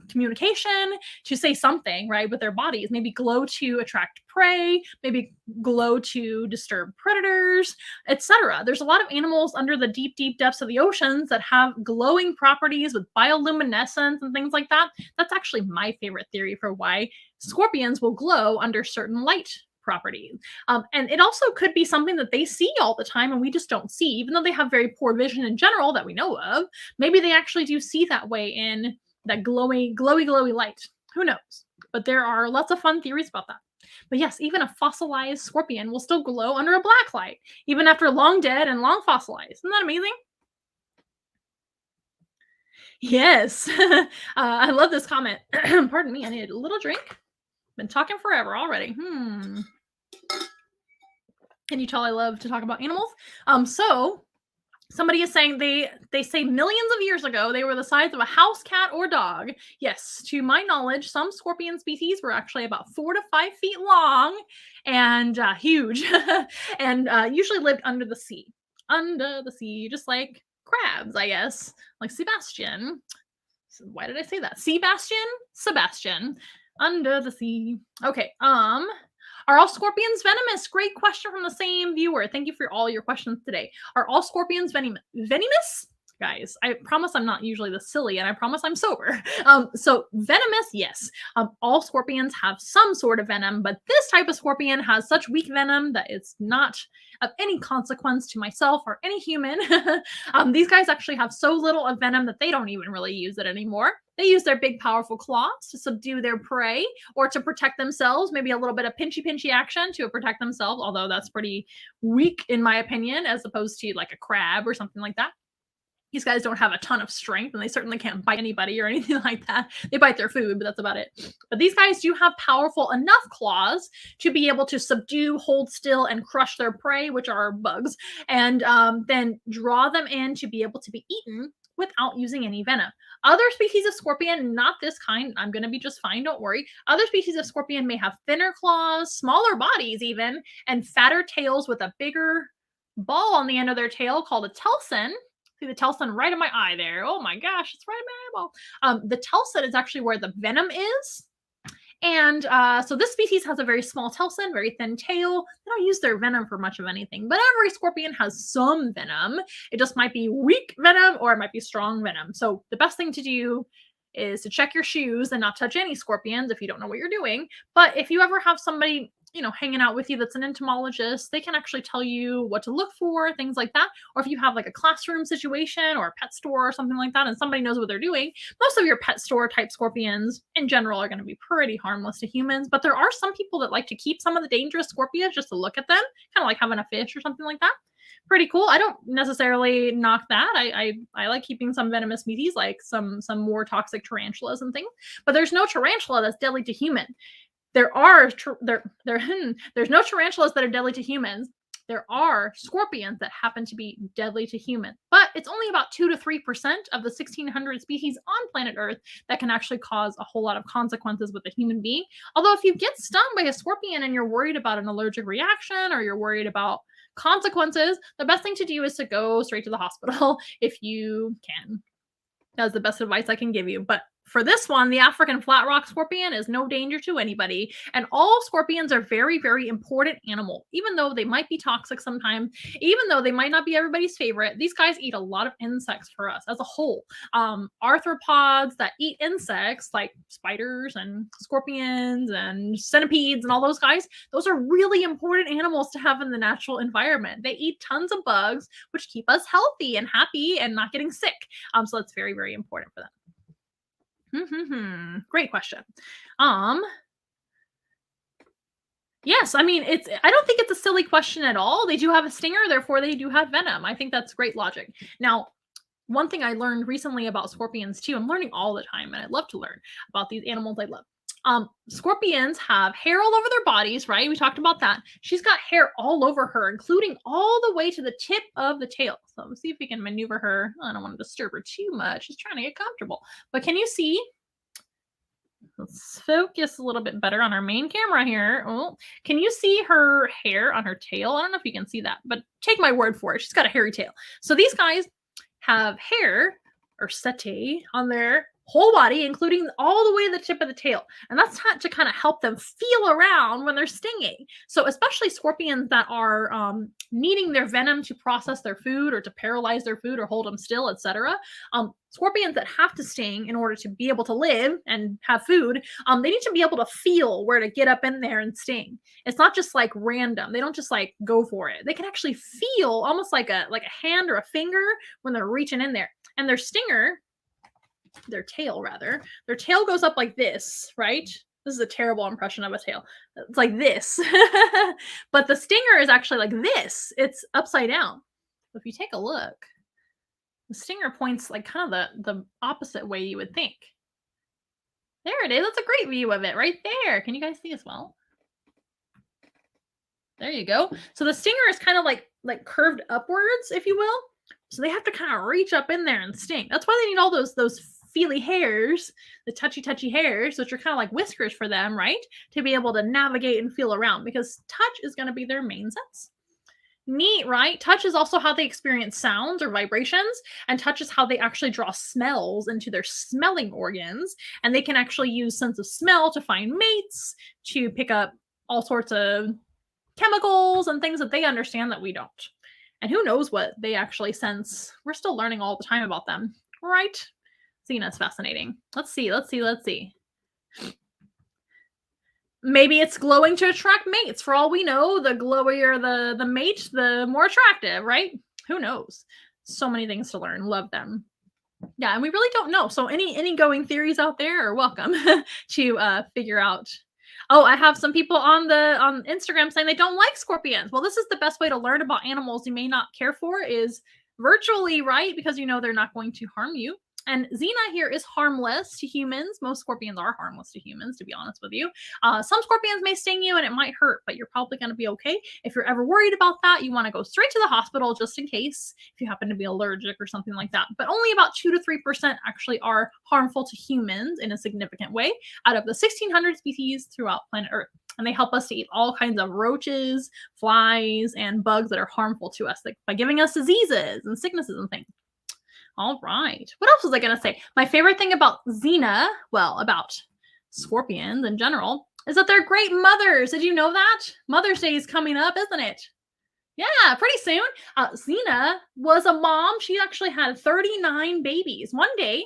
[SPEAKER 1] communication, to say something, right, with their bodies. Maybe glow to attract prey, maybe glow to disturb predators, etc. There's a lot of animals under the deep, deep depths of the oceans that have glowing properties with bioluminescence and things like that. That's actually my favorite theory for why scorpions will glow under certain light properties. And it also could be something that they see all the time and we just don't see, even though they have very poor vision in general that we know of. Maybe they actually do see that way in that glowy light. Who knows? But there are lots of fun theories about that. But yes, even a fossilized scorpion will still glow under a black light, even after long dead and long fossilized. Isn't that amazing? Yes. I love this comment. Pardon me, I need a little drink. Been talking forever already. Can you tell I love to talk about animals? So somebody is saying they say millions of years ago they were the size of a house cat or dog. Yes, to my knowledge, some scorpion species were actually about 4 to 5 feet long and huge, and usually lived under the sea. Under the sea, just like crabs, I guess, like Sebastian. So why did I say that? Sebastian. Under the sea. Okay. Are all scorpions venomous? Great question from the same viewer. Thank you for all your questions today. Are all scorpions venomous? Guys, I promise I'm not usually this silly, and I promise I'm sober. So venomous, yes. All scorpions have some sort of venom, but this type of scorpion has such weak venom that it's not of any consequence to myself or any human. These guys actually have so little of venom that they don't even really use it anymore. They use their big, powerful claws to subdue their prey or to protect themselves, maybe a little bit of pinchy action to protect themselves, although that's pretty weak in my opinion, as opposed to like a crab or something like that. These guys don't have a ton of strength, and they certainly can't bite anybody or anything like that. They bite their food, but that's about it. But these guys do have powerful enough claws to be able to subdue, hold still, and crush their prey, which are bugs, and then draw them in to be able to be eaten without using any venom. Other species of scorpion, not this kind, I'm going to be just fine, don't worry. Other species of scorpion may have thinner claws, smaller bodies even, and fatter tails with a bigger ball on the end of their tail called a telson. See the telson right in my eye there. Oh my gosh, it's right in my eyeball. The telson is actually where the venom is. And so this species has a very small telson, very thin tail. They don't use their venom for much of anything, but every scorpion has some venom. It just might be weak venom or it might be strong venom. So the best thing to do is to check your shoes and not touch any scorpions if you don't know what you're doing. But if you ever have somebody hanging out with you that's an entomologist, they can actually tell you what to look for, things like that. Or if you have like a classroom situation or a pet store or something like that, and somebody knows what they're doing, most of your pet store type scorpions in general are going to be pretty harmless to humans. But there are some people that like to keep some of the dangerous scorpions just to look at them, kind of like having a fish or something like that. Pretty cool. I don't necessarily knock that. I like keeping some venomous species, like some more toxic tarantulas and things. But there's no tarantula that's deadly to human. There's no tarantulas that are deadly to humans. There are scorpions that happen to be deadly to humans, but it's only about 2 to 3% of the 1,600 species on planet Earth that can actually cause a whole lot of consequences with a human being. Although if you get stung by a scorpion and you're worried about an allergic reaction or you're worried about consequences, the best thing to do is to go straight to the hospital if you can. That's the best advice I can give you. But for this one, the African flat rock scorpion is no danger to anybody. And all scorpions are very, very important animals, even though they might be toxic sometimes, even though they might not be everybody's favorite. These guys eat a lot of insects for us as a whole. Arthropods that eat insects like spiders and scorpions and centipedes and all those guys, those are really important animals to have in the natural environment. They eat tons of bugs, which keep us healthy and happy and not getting sick. So that's very, very important for them. Great question. Yes, I mean, I don't think it's a silly question at all. They do have a stinger, therefore they do have venom. I think that's great logic. Now, one thing I learned recently about scorpions too, I'm learning all the time, and I love to learn about these animals I love. Scorpions have hair all over their bodies, right? We talked about that. She's got hair all over her, including all the way to the tip of the tail. So let's see if we can maneuver her. I don't want to disturb her too much. She's trying to get comfortable. But can you see? Let's focus a little bit better on our main camera here. Oh, can you see her hair on her tail? I don't know if you can see that, but take my word for it. She's got a hairy tail. So these guys have hair or setae on their whole body, including all the way to the tip of the tail. And that's to kind of help them feel around when they're stinging. So especially scorpions that are needing their venom to process their food or to paralyze their food or hold them still, etc. Scorpions that have to sting in order to be able to live and have food, they need to be able to feel where to get up in there and sting. It's not just like random. They don't just like go for it. They can actually feel almost like a hand or a finger when they're reaching in there. And their stinger, their tail goes up like this, right? This is a terrible impression of a tail. It's like this. But the stinger is actually like this. It's upside down. If you take a look, the stinger points like kind of the opposite way you would think. There it is. That's a great view of it right there. Can you guys see as well? There you go. So the stinger is kind of like curved upwards, if you will. So they have to kind of reach up in there and sting. That's why they need all those feely hairs, the touchy hairs, which are kind of like whiskers for them, right? To be able to navigate and feel around, because touch is going to be their main sense. Neat, right? Touch is also how they experience sounds or vibrations, and touch is how they actually draw smells into their smelling organs. And they can actually use sense of smell to find mates, to pick up all sorts of chemicals and things that they understand that we don't. And who knows what they actually sense. We're still learning all the time about them, right? Xena's fascinating. Let's see. Maybe it's glowing to attract mates. For all we know, the glowier the mate, the more attractive, right? Who knows? So many things to learn. Love them. Yeah, and we really don't know. So any going theories out there are welcome to figure out. Oh, I have some people on Instagram saying they don't like scorpions. Well, this is the best way to learn about animals you may not care for, is virtually, right? Because you know they're not going to harm you. And Xena here is harmless to humans. Most scorpions are harmless to humans, to be honest with you. Some scorpions may sting you and it might hurt, but you're probably going to be okay. If you're ever worried about that, you want to go straight to the hospital just in case, if you happen to be allergic or something like that. But only about 2 to 3% actually are harmful to humans in a significant way out of the 1,600 species throughout planet Earth. And they help us to eat all kinds of roaches, flies, and bugs that are harmful to us, like by giving us diseases and sicknesses and things. All right. What else was I going to say? My favorite thing about Xena, well, about scorpions in general, is that they're great mothers. Did you know that? Mother's Day is coming up, isn't it? Yeah, pretty soon. Xena was a mom. She actually had 39 babies. One day,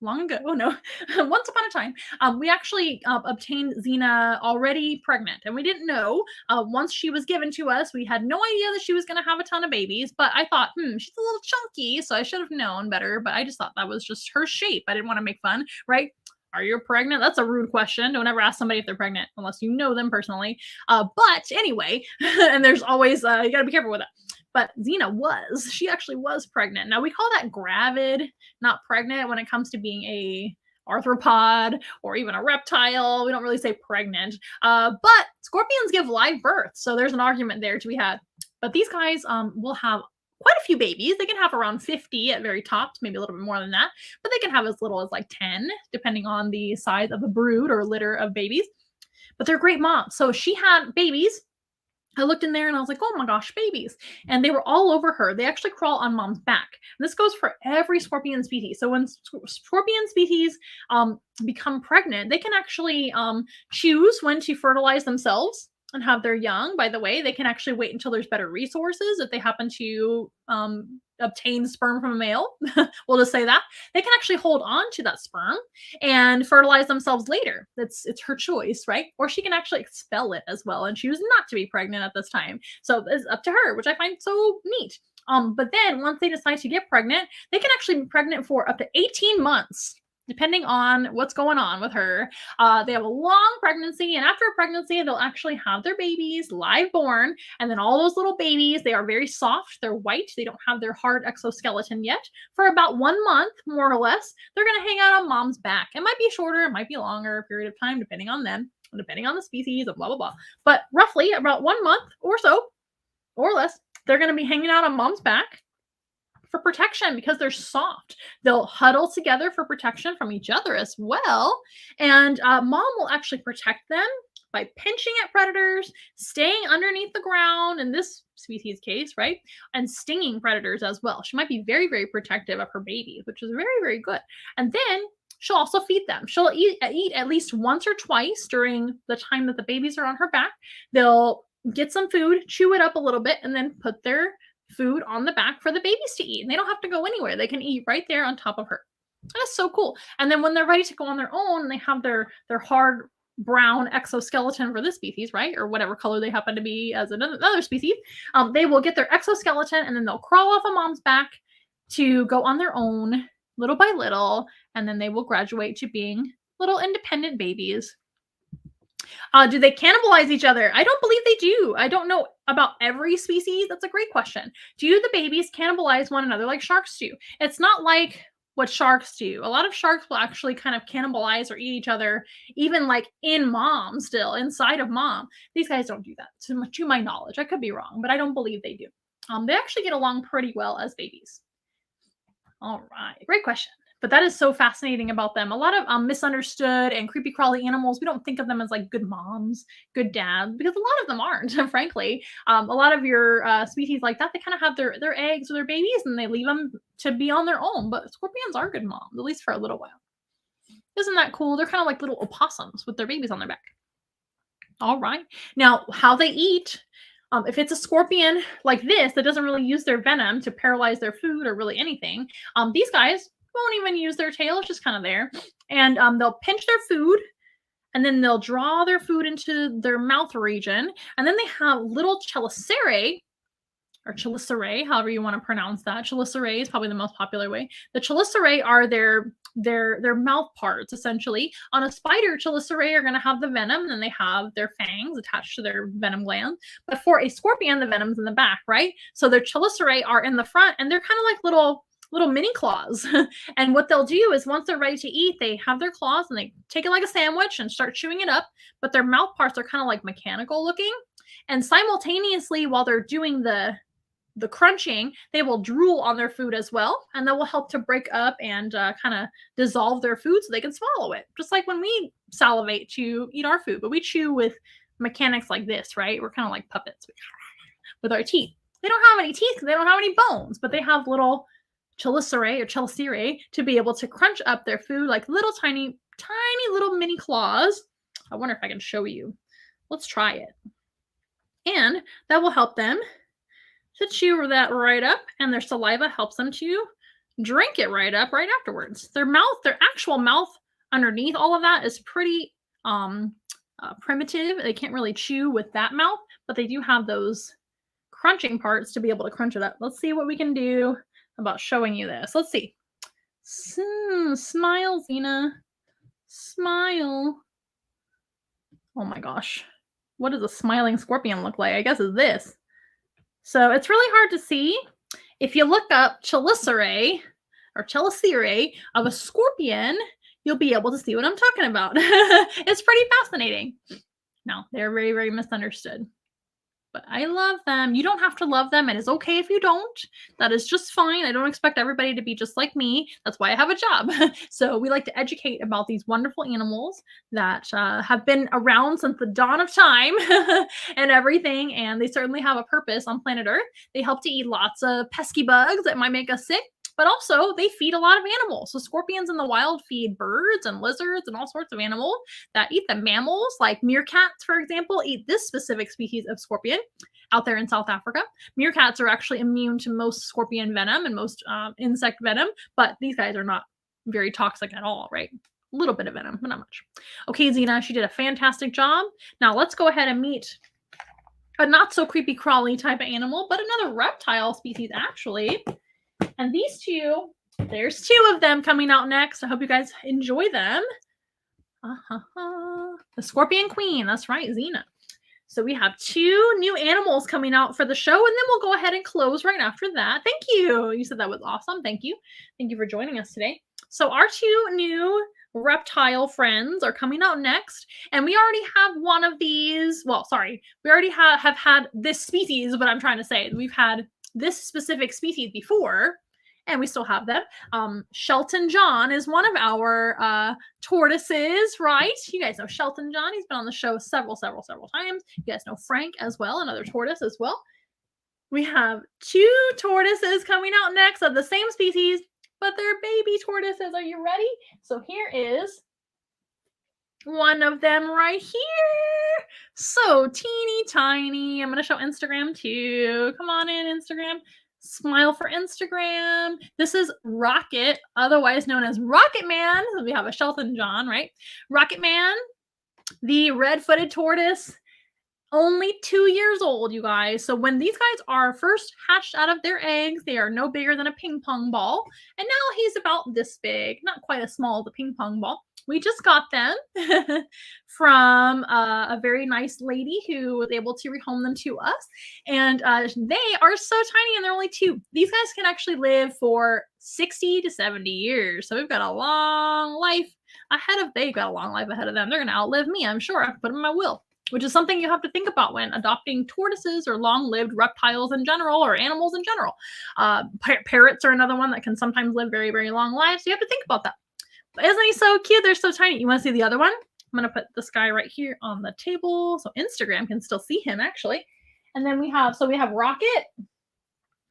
[SPEAKER 1] long ago, oh no, once upon a time, we actually obtained Xena already pregnant, and we didn't know. Once she was given to us, we had no idea that she was going to have a ton of babies. But I thought, she's a little chunky, so I should have known better. But I just thought that was just her shape. I didn't want to make fun, right? Are you pregnant? That's a rude question. Don't ever ask somebody if they're pregnant unless you know them personally. But anyway, and there's always you got to be careful with that. But she actually was pregnant. Now we call that gravid, not pregnant when it comes to being a arthropod or even a reptile. We don't really say pregnant. But scorpions give live birth, so there's an argument there to be had. But these guys will have quite a few babies. They can have around 50 at very tops, maybe a little bit more than that, but they can have as little as like 10, depending on the size of the brood or litter of babies. But they're great moms. So she had babies. I looked in there and I was like, oh my gosh, babies. And they were all over her. They actually crawl on mom's back. And this goes for every scorpion species. So when scorpion species become pregnant, they can actually choose when to fertilize themselves and have their young. By the way, they can actually wait until there's better resources if they happen to obtain sperm from a male. We'll just say that. They can actually hold on to that sperm and fertilize themselves later. It's her choice, right? Or she can actually expel it as well and choose not to be pregnant at this time. So it's up to her, which I find so neat. But then once they decide to get pregnant, they can actually be pregnant for up to 18 months. Depending on what's going on with her. They have a long pregnancy, and after a pregnancy, they'll actually have their babies live born, and then all those little babies, they are very soft, they're white, they don't have their hard exoskeleton yet. For about 1 month, more or less, they're going to hang out on mom's back. It might be shorter, it might be longer, a period of time, depending on them, depending on the species, and blah, blah, blah. But roughly about 1 month or so, or less, they're going to be hanging out on mom's back for protection because they're soft. They'll huddle together for protection from each other as well. And mom will actually protect them by pinching at predators, staying underneath the ground in this species case, right? And stinging predators as well. She might be very, very protective of her babies, which is very, very good. And then she'll also feed them. She'll eat at least once or twice during the time that the babies are on her back. They'll get some food, chew it up a little bit, and then put their food on the back for the babies to eat. And they don't have to go anywhere. They can eat right there on top of her. That's so cool. And then when they're ready to go on their own, they have their hard brown exoskeleton for this species, right? Or whatever color they happen to be as another species. They will get their exoskeleton and then they'll crawl off of mom's back to go on their own little by little. And then they will graduate to being little independent babies. Do they cannibalize each other? I don't believe they do. I don't know about every species. That's a great question. Do the babies cannibalize one another like sharks do? It's not like what sharks do. A lot of sharks will actually kind of cannibalize or eat each other, even like in mom still, inside of mom. These guys don't do that, to my knowledge. I could be wrong, but I don't believe they do. They actually get along pretty well as babies. All right, great question. But that is so fascinating about them. A lot of misunderstood and creepy crawly animals, we don't think of them as like good moms, good dads, because a lot of them aren't, frankly. A lot of your species like that, they kind of have their eggs or their babies and they leave them to be on their own. But scorpions are good moms, at least for a little while. Isn't that cool? They're kind of like little opossums with their babies on their back. All right. Now, how they eat. If it's a scorpion like this that doesn't really use their venom to paralyze their food or really anything, these guys won't even use their tail. It's just kind of there. And they'll pinch their food and then they'll draw their food into their mouth region. And then they have little chelicerae, or chelicerae, however you want to pronounce that. Chelicerae is probably the most popular way. The chelicerae are their mouth parts, essentially. On a spider, chelicerae are going to have the venom, and then they have their fangs attached to their venom glands. But for a scorpion, the venom's in the back, right? So their chelicerae are in the front, and they're kind of like little mini claws. And what they'll do is once they're ready to eat, they have their claws and they take it like a sandwich and start chewing it up. But their mouth parts are kind of like mechanical looking. And simultaneously, while they're doing the crunching, they will drool on their food as well. And that will help to break up and kind of dissolve their food so they can swallow it. Just like when we salivate to eat our food, but we chew with mechanics like this, right? We're kind of like puppets with our teeth. They don't have any teeth because they don't have any bones, but they have little chelicerae to be able to crunch up their food like little tiny little mini claws. I wonder if I can show you. Let's try it. And that will help them to chew that right up, and their saliva helps them to drink it right up right afterwards. Their actual mouth underneath all of that is pretty primitive. They can't really chew with that mouth, but they do have those crunching parts to be able to crunch it up. Let's see what we can do about showing you this. Let's see. Smile, Xena. Smile. Oh my gosh. What does a smiling scorpion look like? I guess it's this. So it's really hard to see. If you look up chelicerae or chelicerae of a scorpion, you'll be able to see what I'm talking about. It's pretty fascinating. No, they're very, very misunderstood. But I love them. You don't have to love them. It is okay if you don't. That is just fine. I don't expect everybody to be just like me. That's why I have a job. So we like to educate about these wonderful animals that have been around since the dawn of time and everything. And they certainly have a purpose on planet Earth. They help to eat lots of pesky bugs that might make us sick. But also, they feed a lot of animals. So scorpions in the wild feed birds and lizards and all sorts of animals that eat the mammals, like meerkats, for example, eat this specific species of scorpion out there in South Africa. Meerkats are actually immune to most scorpion venom and most insect venom, but these guys are not very toxic at all, right? A little bit of venom, but not much. Okay, Xena, she did a fantastic job. Now let's go ahead and meet a not so creepy crawly type of animal, but another reptile species actually. And these two, there's two of them coming out next. I hope you guys enjoy them. The Scorpion Queen. That's right, Xena. So we have two new animals coming out for the show, and then we'll go ahead and close right after that. Thank you. You said that was awesome. Thank you. Thank you for joining us today. So our two new reptile friends are coming out next, and we already have one of these. Well, sorry. We already have had this species, but I'm trying to say we've had this specific species before, and we still have them. Shelton John is one of our tortoises, right? You guys know Shelton John. He's been on the show several times. You guys know Frank as well, another tortoise as well. We have two tortoises coming out next of the same species, but they're baby tortoises. Are you ready? So here is one of them right here. So teeny tiny. I'm going to show Instagram too. Come on in, Instagram. Smile for Instagram. This is Rocket, otherwise known as Rocket Man. So we have a Shelton John, right? Rocket Man, the red-footed tortoise, only 2 years old, you guys. So when these guys are first hatched out of their eggs, they are no bigger than a ping pong ball. And now he's about this big, not quite as small as a ping pong ball. We just got them from a very nice lady who was able to rehome them to us. And they are so tiny, and they're only two. These guys can actually live for 60 to 70 years. So we've got a long life ahead of, they've got a long life ahead of them. They're going to outlive me, I'm sure. I can put them in my will, which is something you have to think about when adopting tortoises or long-lived reptiles in general or animals in general. Parrots are another one that can sometimes live very, very long lives. So you have to think about that. But isn't he so cute? They're so tiny. You want to see the other one? I'm going to put this guy right here on the table so Instagram can still see him, actually. And then we have Rocket.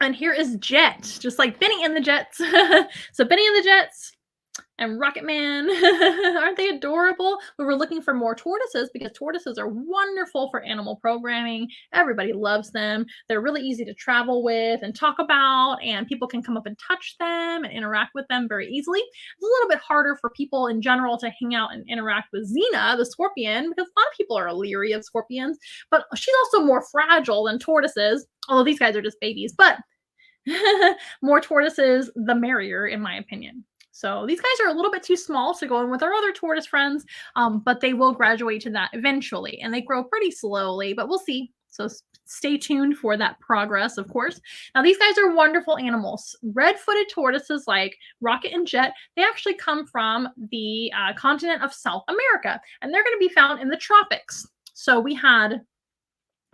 [SPEAKER 1] And here is Jet, just like Benny and the Jets. So Benny and the Jets and Rocket Man. Aren't they adorable? We were looking for more tortoises because tortoises are wonderful for animal programming. Everybody loves them. They're really easy to travel with and talk about, and people can come up and touch them and interact with them very easily. It's a little bit harder for people in general to hang out and interact with Xena, the scorpion, because a lot of people are leery of scorpions, but she's also more fragile than tortoises, although these guys are just babies. But more tortoises, the merrier, in my opinion. So these guys are a little bit too small to go in with our other tortoise friends, but they will graduate to that eventually, and they grow pretty slowly, but we'll see. So stay tuned for that progress, of course. Now, these guys are wonderful animals. Red-footed tortoises like Rocket and Jet, they actually come from the continent of South America, and they're going to be found in the tropics. So we had,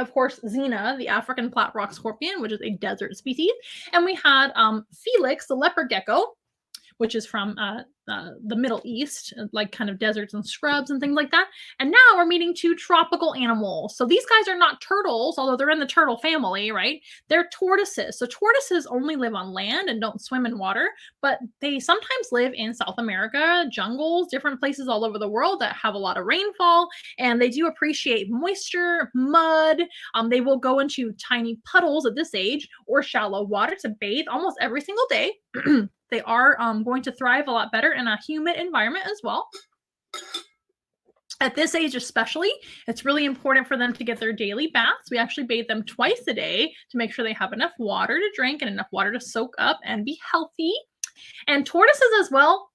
[SPEAKER 1] of course, Xena, the African flat rock scorpion, which is a desert species, and we had Felix, the leopard gecko, which is from the Middle East, like kind of deserts and scrubs and things like that. And now we're meeting two tropical animals. So these guys are not turtles, although they're in the turtle family, right? They're tortoises. So tortoises only live on land and don't swim in water, but they sometimes live in South America, jungles, different places all over the world that have a lot of rainfall, and they do appreciate moisture, mud. They will go into tiny puddles at this age or shallow water to bathe almost every single day. They are going to thrive a lot better in a humid environment as well. At this age especially, it's really important for them to get their daily baths. We actually bathe them twice a day to make sure they have enough water to drink and enough water to soak up and be healthy. And tortoises as well,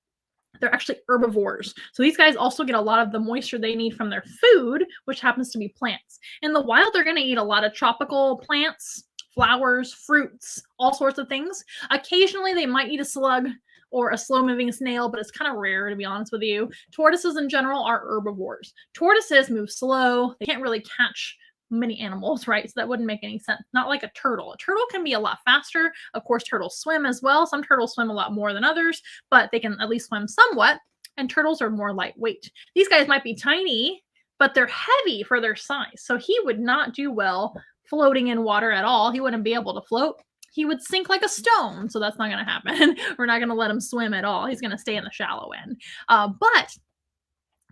[SPEAKER 1] they're actually herbivores. So these guys also get a lot of the moisture they need from their food, which happens to be plants. In the wild, they're going to eat a lot of tropical plants, flowers, fruits, all sorts of things. Occasionally, they might eat a slug or a slow-moving snail, but it's kind of rare, to be honest with you. Tortoises in general are herbivores. Tortoises move slow. They can't really catch many animals, right? So that wouldn't make any sense. Not like a turtle. A turtle can be a lot faster. Of course, turtles swim as well. Some turtles swim a lot more than others, but they can at least swim somewhat. And turtles are more lightweight. These guys might be tiny, but they're heavy for their size. So he would not do well floating in water at all. He wouldn't be able to float. He would sink like a stone. So that's not going to happen. We're not going to let him swim at all. He's going to stay in the shallow end. But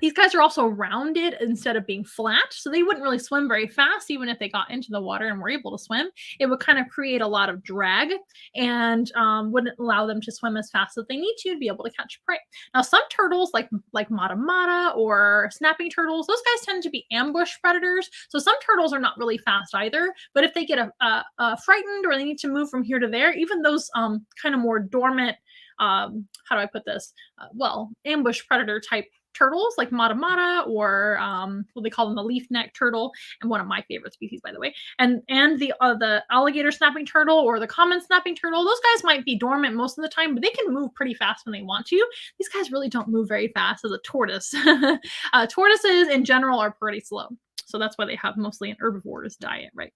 [SPEAKER 1] these guys are also rounded instead of being flat, so they wouldn't really swim very fast, even if they got into the water and were able to swim. It would kind of create a lot of drag and wouldn't allow them to swim as fast as they need to be able to catch prey. Now, some turtles, like mata mata or snapping turtles, those guys tend to be ambush predators. So some turtles are not really fast either, but if they get frightened or they need to move from here to there, even those kind of more dormant, how do I put this? Ambush predator type turtles like mata mata or what they call them, the leaf neck turtle, and one of my favorite species, by the way, and the alligator snapping turtle or the common snapping turtle. Those guys might be dormant most of the time, but they can move pretty fast when they want to. These guys really don't move very fast as a tortoise. Tortoises in general are pretty slow. So that's why they have mostly an herbivorous diet, right?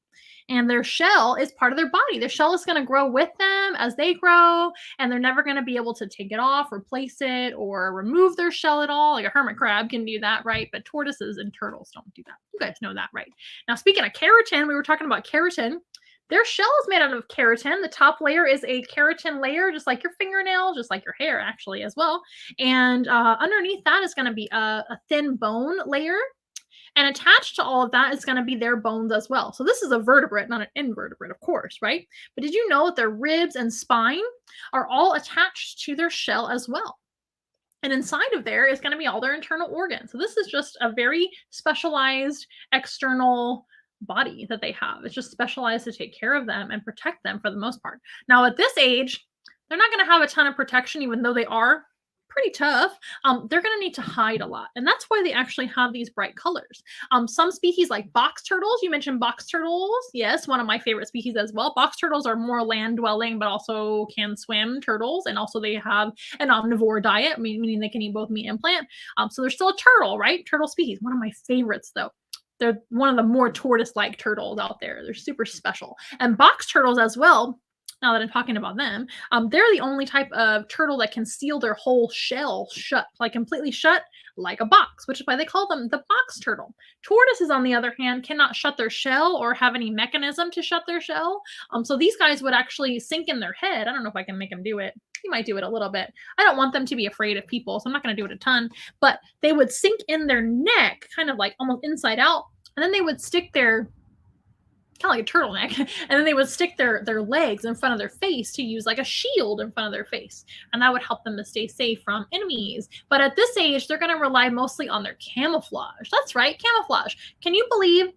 [SPEAKER 1] And their shell is part of their body. Their shell is going to grow with them as they grow, and they're never going to be able to take it off, replace it, or remove their shell at all. Like a hermit crab can do that, right? But tortoises and turtles don't do that. You guys know that, right? Now, speaking of keratin, we were talking about keratin. Their shell is made out of keratin. The top layer is a keratin layer, just like your fingernail, just like your hair, actually, as well. And underneath that is going to be a thin bone layer. And attached to all of that is going to be their bones as well. So this is a vertebrate, not an invertebrate, of course, right? But did you know that their ribs and spine are all attached to their shell as well? And inside of there is going to be all their internal organs. So this is just a very specialized external body that they have. It's just specialized to take care of them and protect them for the most part. Now, at this age, they're not going to have a ton of protection, even though they are pretty tough. They're going to need to hide a lot. And that's why they actually have these bright colors. Some species like box turtles, you mentioned box turtles. Yes, one of my favorite species as well. Box turtles are more land dwelling, but also can swim turtles. And also they have an omnivore diet, meaning they can eat both meat and plant. So they're still a turtle, right? Turtle species. One of my favorites though. They're one of the more tortoise-like turtles out there. They're super special. And box turtles as well, now that I'm talking about them, they're the only type of turtle that can seal their whole shell shut, like completely shut, like a box, which is why they call them the box turtle. Tortoises, on the other hand, cannot shut their shell or have any mechanism to shut their shell. So these guys would actually sink in their head. I don't know if I can make them do it. You might do it a little bit. I don't want them to be afraid of people, so I'm not going to do it a ton. But they would sink in their neck, kind of like almost inside out, and then they would stick their kind of like a turtleneck, and then they would stick their legs in front of their face to use like a shield in front of their face, and that would help them to stay safe from enemies. But at this age, they're going to rely mostly on their camouflage. That's right, camouflage. Can you believe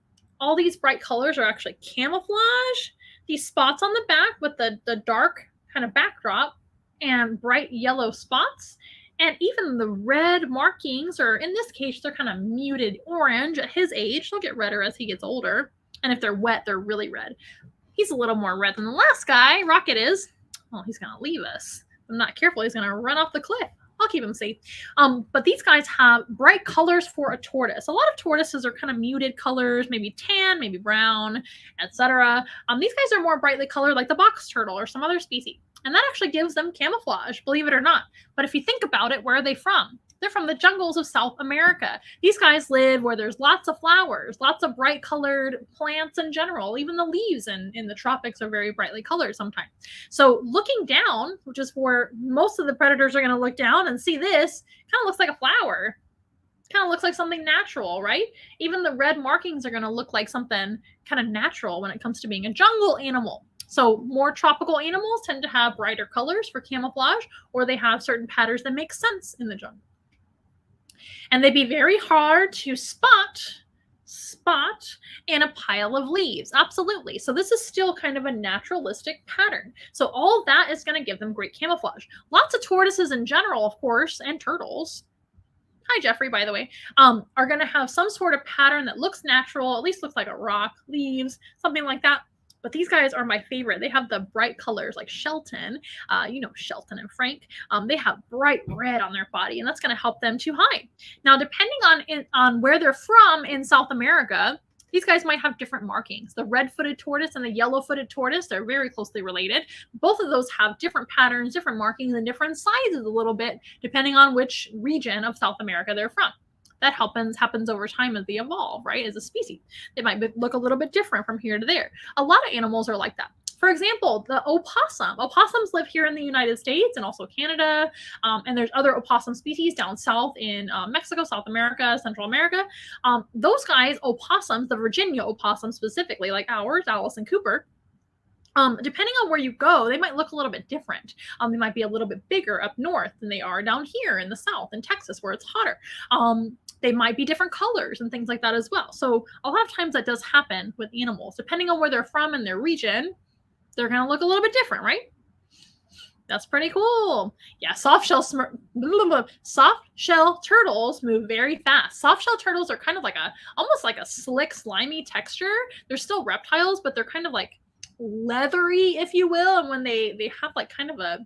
[SPEAKER 1] all these bright colors are actually camouflage? These spots on the back with the dark kind of backdrop and bright yellow spots, and even the red markings, or in this case, they're kind of muted orange at his age. They'll get redder as he gets older. And if they're wet, they're really red. He's a little more red than the last guy. Rocket is. Well, he's going to leave us. If I'm not careful, he's going to run off the cliff. I'll keep him safe. But these guys have bright colors for a tortoise. A lot of tortoises are kind of muted colors, maybe tan, maybe brown, etc. These guys are more brightly colored, like the box turtle or some other species. And that actually gives them camouflage, believe it or not. But if you think about it, where are they from? They're from the jungles of South America. These guys live where there's lots of flowers, lots of bright colored plants in general. Even the leaves in the tropics are very brightly colored sometimes. So looking down, which is where most of the predators are going to look down and see this, kind of looks like a flower. Kind of looks like something natural, right? Even the red markings are going to look like something kind of natural when it comes to being a jungle animal. So more tropical animals tend to have brighter colors for camouflage, or they have certain patterns that make sense in the jungle. And they'd be very hard to spot in a pile of leaves. Absolutely. So this is still kind of a naturalistic pattern. So all of that is going to give them great camouflage. Lots of tortoises in general, of course, and turtles. Hi, Jeffrey, by the way, are going to have some sort of pattern that looks natural, at least looks like a rock, leaves, something like that. But these guys are my favorite. They have the bright colors like Shelton, you know, Shelton and Frank. They have bright red on their body, and that's going to help them to hide. Now, depending on where they're from in South America, these guys might have different markings. The red-footed tortoise and the yellow-footed tortoise, they're very closely related. Both of those have different patterns, different markings, and different sizes a little bit, depending on which region of South America they're from. That happens over time as they evolve, right? As a species. They might look a little bit different from here to there. A lot of animals are like that. For example, the opossum. Opossums live here in the United States and also Canada. And there's other opossum species down south in Mexico, South America, Central America. Those guys, opossums, the Virginia opossum specifically, like ours, Alice and Cooper, depending on where you go, they might look a little bit different. They might be a little bit bigger up north than they are down here in the south in Texas where it's hotter. They might be different colors and things like that as well. So a lot of times that does happen with animals. Depending on where they're from in their region, they're going to look a little bit different, right? That's pretty cool. Yeah, soft shell turtles move very fast. Soft shell turtles are kind of like almost like a slick, slimy texture. They're still reptiles, but they're kind of like leathery, if you will. And when they have like kind of a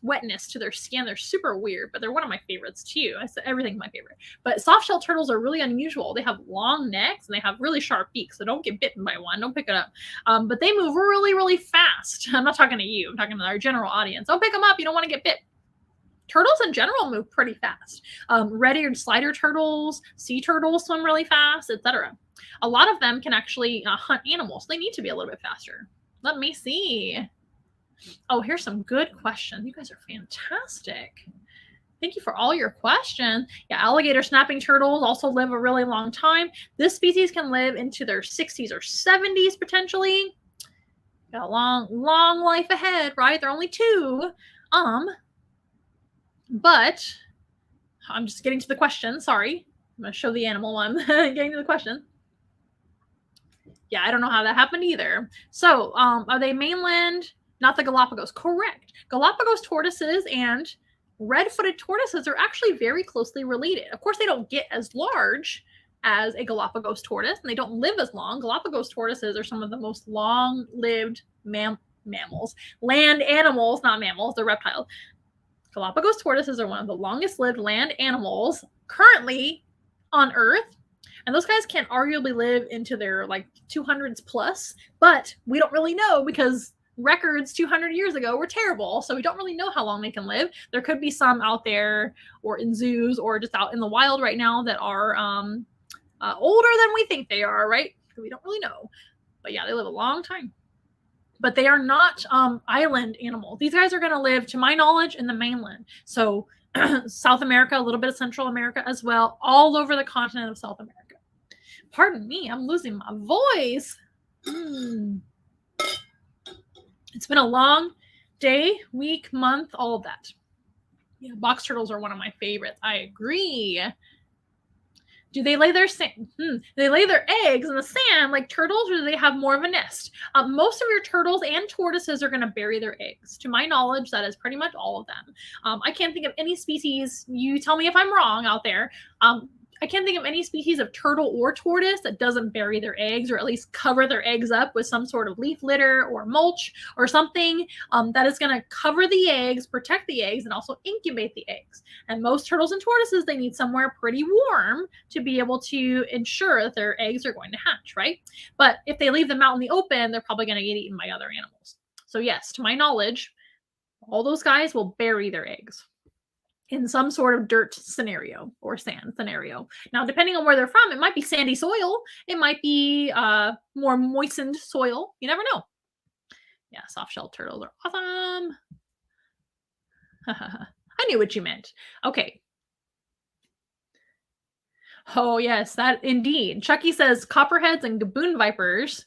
[SPEAKER 1] wetness to their skin, they're super weird, but they're one of my favorites too. I said everything's my favorite. But soft shell turtles are really unusual. They have long necks and they have really sharp beaks, so don't get bitten by one. Don't pick it up. But they move really, really fast. I'm not talking to you. I'm talking to our general audience. Don't pick them up. You don't want to get bit. Turtles in general move pretty fast. Red-eared slider turtles, sea turtles swim really fast, etc. A lot of them can actually hunt animals. They need to be a little bit faster. Let me see. Oh, here's some good questions. You guys are fantastic. Thank you for all your questions. Yeah, alligator snapping turtles also live a really long time. This species can live into their 60s or 70s potentially. Got a long, long life ahead, right? They're only 2. But I'm just getting to the question. Sorry. I'm going to show the animal one. Getting to the question. Yeah, I don't know how that happened either. So, are they mainland? Not the Galapagos. Correct. Galapagos tortoises and red-footed tortoises are actually very closely related. Of course, they don't get as large as a Galapagos tortoise, and they don't live as long. Galapagos tortoises are some of the most long-lived mammals. Land animals, not mammals. They're reptiles. Galapagos tortoises are one of the longest-lived land animals currently on Earth. And those guys can arguably live into their like 200s plus, but we don't really know because records 200 years ago were terrible. So we don't really know how long they can live. There could be some out there or in zoos or just out in the wild right now that are older than we think they are, right? We don't really know. But yeah, they live a long time. But they are not island animals. These guys are going to live, to my knowledge, in the mainland. So South America, a little bit of Central America as well, all over the continent of South America. Pardon me, I'm losing my voice. It's been a long day, week, month, all of that. Yeah, box turtles are one of my favorites. I agree. Do they lay their they lay their eggs in the sand like turtles, or do they have more of a nest? Most of your turtles and tortoises are going to bury their eggs. To my knowledge, that is pretty much all of them. I can't think of any species. You tell me if I'm wrong out there. I can't think of any species of turtle or tortoise that doesn't bury their eggs, or at least cover their eggs up with some sort of leaf litter or mulch or something that is going to cover the eggs, protect the eggs, and also incubate the eggs. And most turtles and tortoises, they need somewhere pretty warm to be able to ensure that their eggs are going to hatch, right? But if they leave them out in the open, they're probably going to get eaten by other animals. So yes, to my knowledge, all those guys will bury their eggs in some sort of dirt scenario or sand scenario. Now, depending on where they're from, it might be sandy soil. It might be more moistened soil. You never know. Yeah, soft-shelled turtles are awesome. I knew what you meant. Okay. Oh, yes, that indeed. Chucky says copperheads and gaboon vipers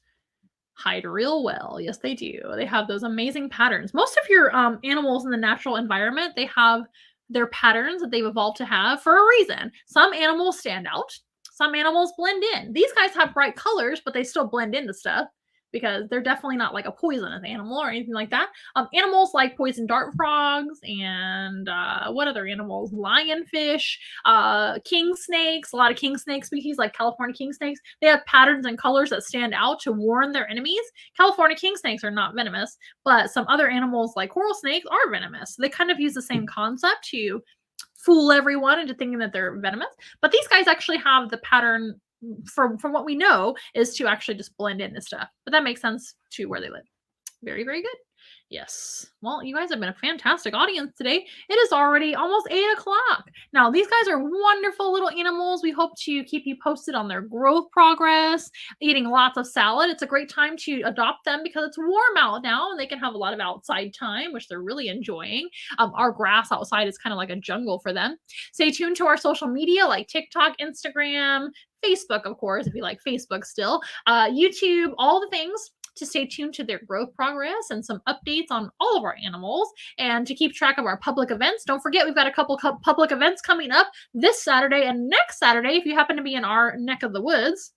[SPEAKER 1] hide real well. Yes, they do. They have those amazing patterns. Most of your animals in the natural environment, they have their patterns that they've evolved to have for a reason. Some animals stand out. Some animals blend in. These guys have bright colors, but they still blend into stuff because they're definitely not like a poisonous animal or anything like that. Animals like poison dart frogs and what other animals? Lionfish, king snakes, a lot of king snake species like California king snakes. They have patterns and colors that stand out to warn their enemies. California king snakes are not venomous, but some other animals like coral snakes are venomous. So they kind of use the same concept to fool everyone into thinking that they're venomous. But these guys actually have the pattern from what we know is to actually just blend in this stuff. But that makes sense to where they live. Very, very good. Yes. Well, you guys have been a fantastic audience today. It is already almost 8 o'clock. Now, these guys are wonderful little animals. We hope to keep you posted on their growth progress, eating lots of salad. It's a great time to adopt them because it's warm out now and they can have a lot of outside time, which they're really enjoying. Our grass outside is kind of like a jungle for them. Stay tuned to our social media like TikTok, Instagram, Facebook, of course, if you like Facebook still, YouTube, all the things, to stay tuned to their growth progress and some updates on all of our animals and to keep track of our public events. Don't forget, we've got a couple public events coming up this Saturday and next Saturday if you happen to be in our neck of the woods.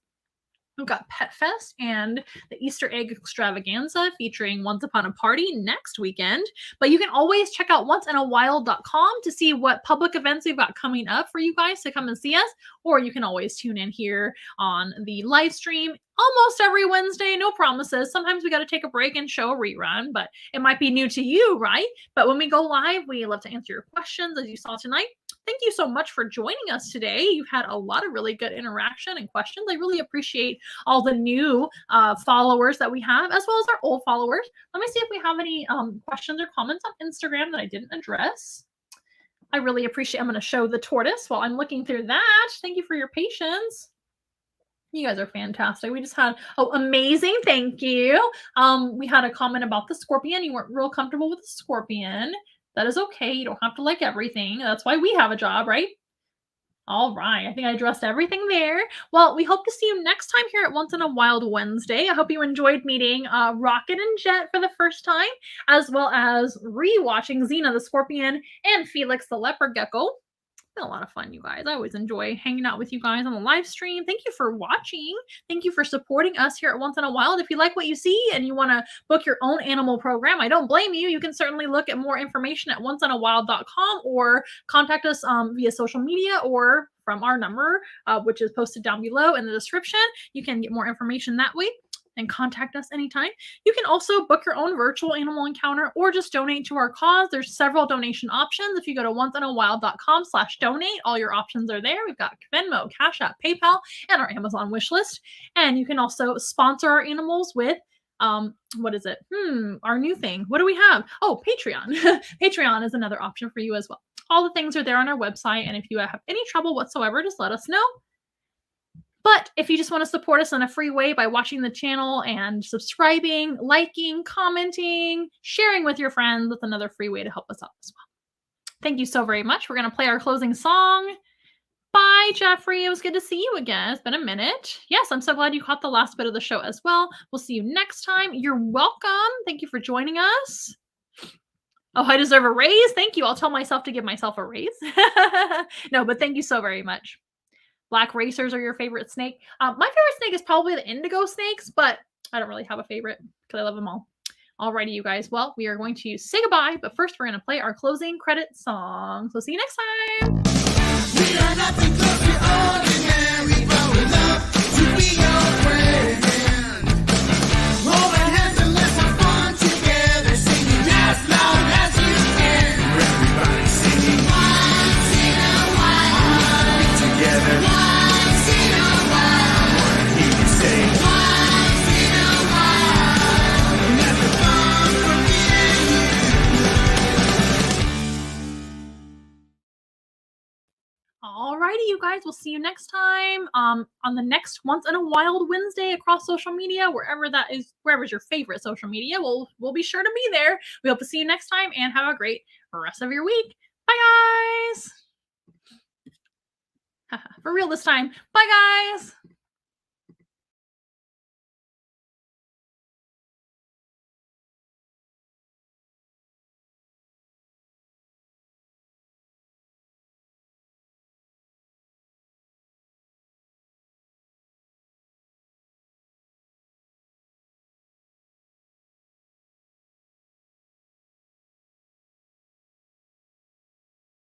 [SPEAKER 1] We've got Pet Fest and the Easter Egg Extravaganza featuring Once Upon a Party next weekend. But you can always check out onceinawild.com to see what public events we've got coming up for you guys to come and see us. Or you can always tune in here on the live stream almost every Wednesday. No promises. Sometimes we got to take a break and show a rerun, but it might be new to you, right? But when we go live, we love to answer your questions as you saw tonight. Thank you so much for joining us today. You've had a lot of really good interaction and questions. I really appreciate all the new followers that we have, as well as our old followers. Let me see if we have any questions or comments on Instagram that I didn't address. I really appreciate, I'm going to show the tortoise while I'm looking through that. Thank you for your patience. You guys are fantastic. We just had, oh, amazing. Thank you. We had a comment about the scorpion. You weren't real comfortable with the scorpion. That is okay. You don't have to like everything. That's why we have a job, right? All right. I think I addressed everything there. Well, we hope to see you next time here at Once in a Wild Wednesday. I hope you enjoyed meeting Rocket and Jet for the first time, as well as re-watching Xena the Scorpion and Felix the Leopard Gecko. Been a lot of fun, you guys. I always enjoy hanging out with you guys on the live stream. Thank you for watching. Thank you for supporting us here at Once in a Wild. If you like what you see and you want to book your own animal program, I don't blame you. You can certainly look at more information at onceinawild.com or contact us via social media or from our number, which is posted down below in the description. You can get more information that way and contact us anytime. You can also book your own virtual animal encounter or just donate to our cause. There's several donation options. If you go to onceinawild.com/donate, all your options are there. We've got Venmo, Cash App, PayPal, and our Amazon wish list. And you can also sponsor our animals with what is it? Our new thing. What do we have? Oh, Patreon. Patreon is another option for you as well. All the things are there on our website. And if you have any trouble whatsoever, just let us know. But if you just want to support us in a free way by watching the channel and subscribing, liking, commenting, sharing with your friends, that's another free way to help us out as well. Thank you so very much. We're going to play our closing song. Bye, Jeffrey. It was good to see you again. It's been a minute. Yes, I'm so glad you caught the last bit of the show as well. We'll see you next time. You're welcome. Thank you for joining us. Oh, I deserve a raise. Thank you. I'll tell myself to give myself a raise. No, but thank you so very much. Black racers are your favorite snake. My favorite snake is probably the indigo snakes, but I don't really have a favorite because I love them all. Alrighty, you guys. Well, we are going to say goodbye, but first we're going to play our closing credit song. So see you next time. We are nothing close to ordinary, but we love to be your friend. Hold our hands and let's have fun together, singing as loud as you can. Everybody singing once in a while, together. Once in a while, and that's the fun for Alrighty, you guys. We'll see you next time. On the next Once in a Wild Wednesday across social media, wherever that is, wherever's your favorite social media. We'll be sure to be there. We hope to see you next time and have a great rest of your week. Bye, guys. For real this time. Bye, guys.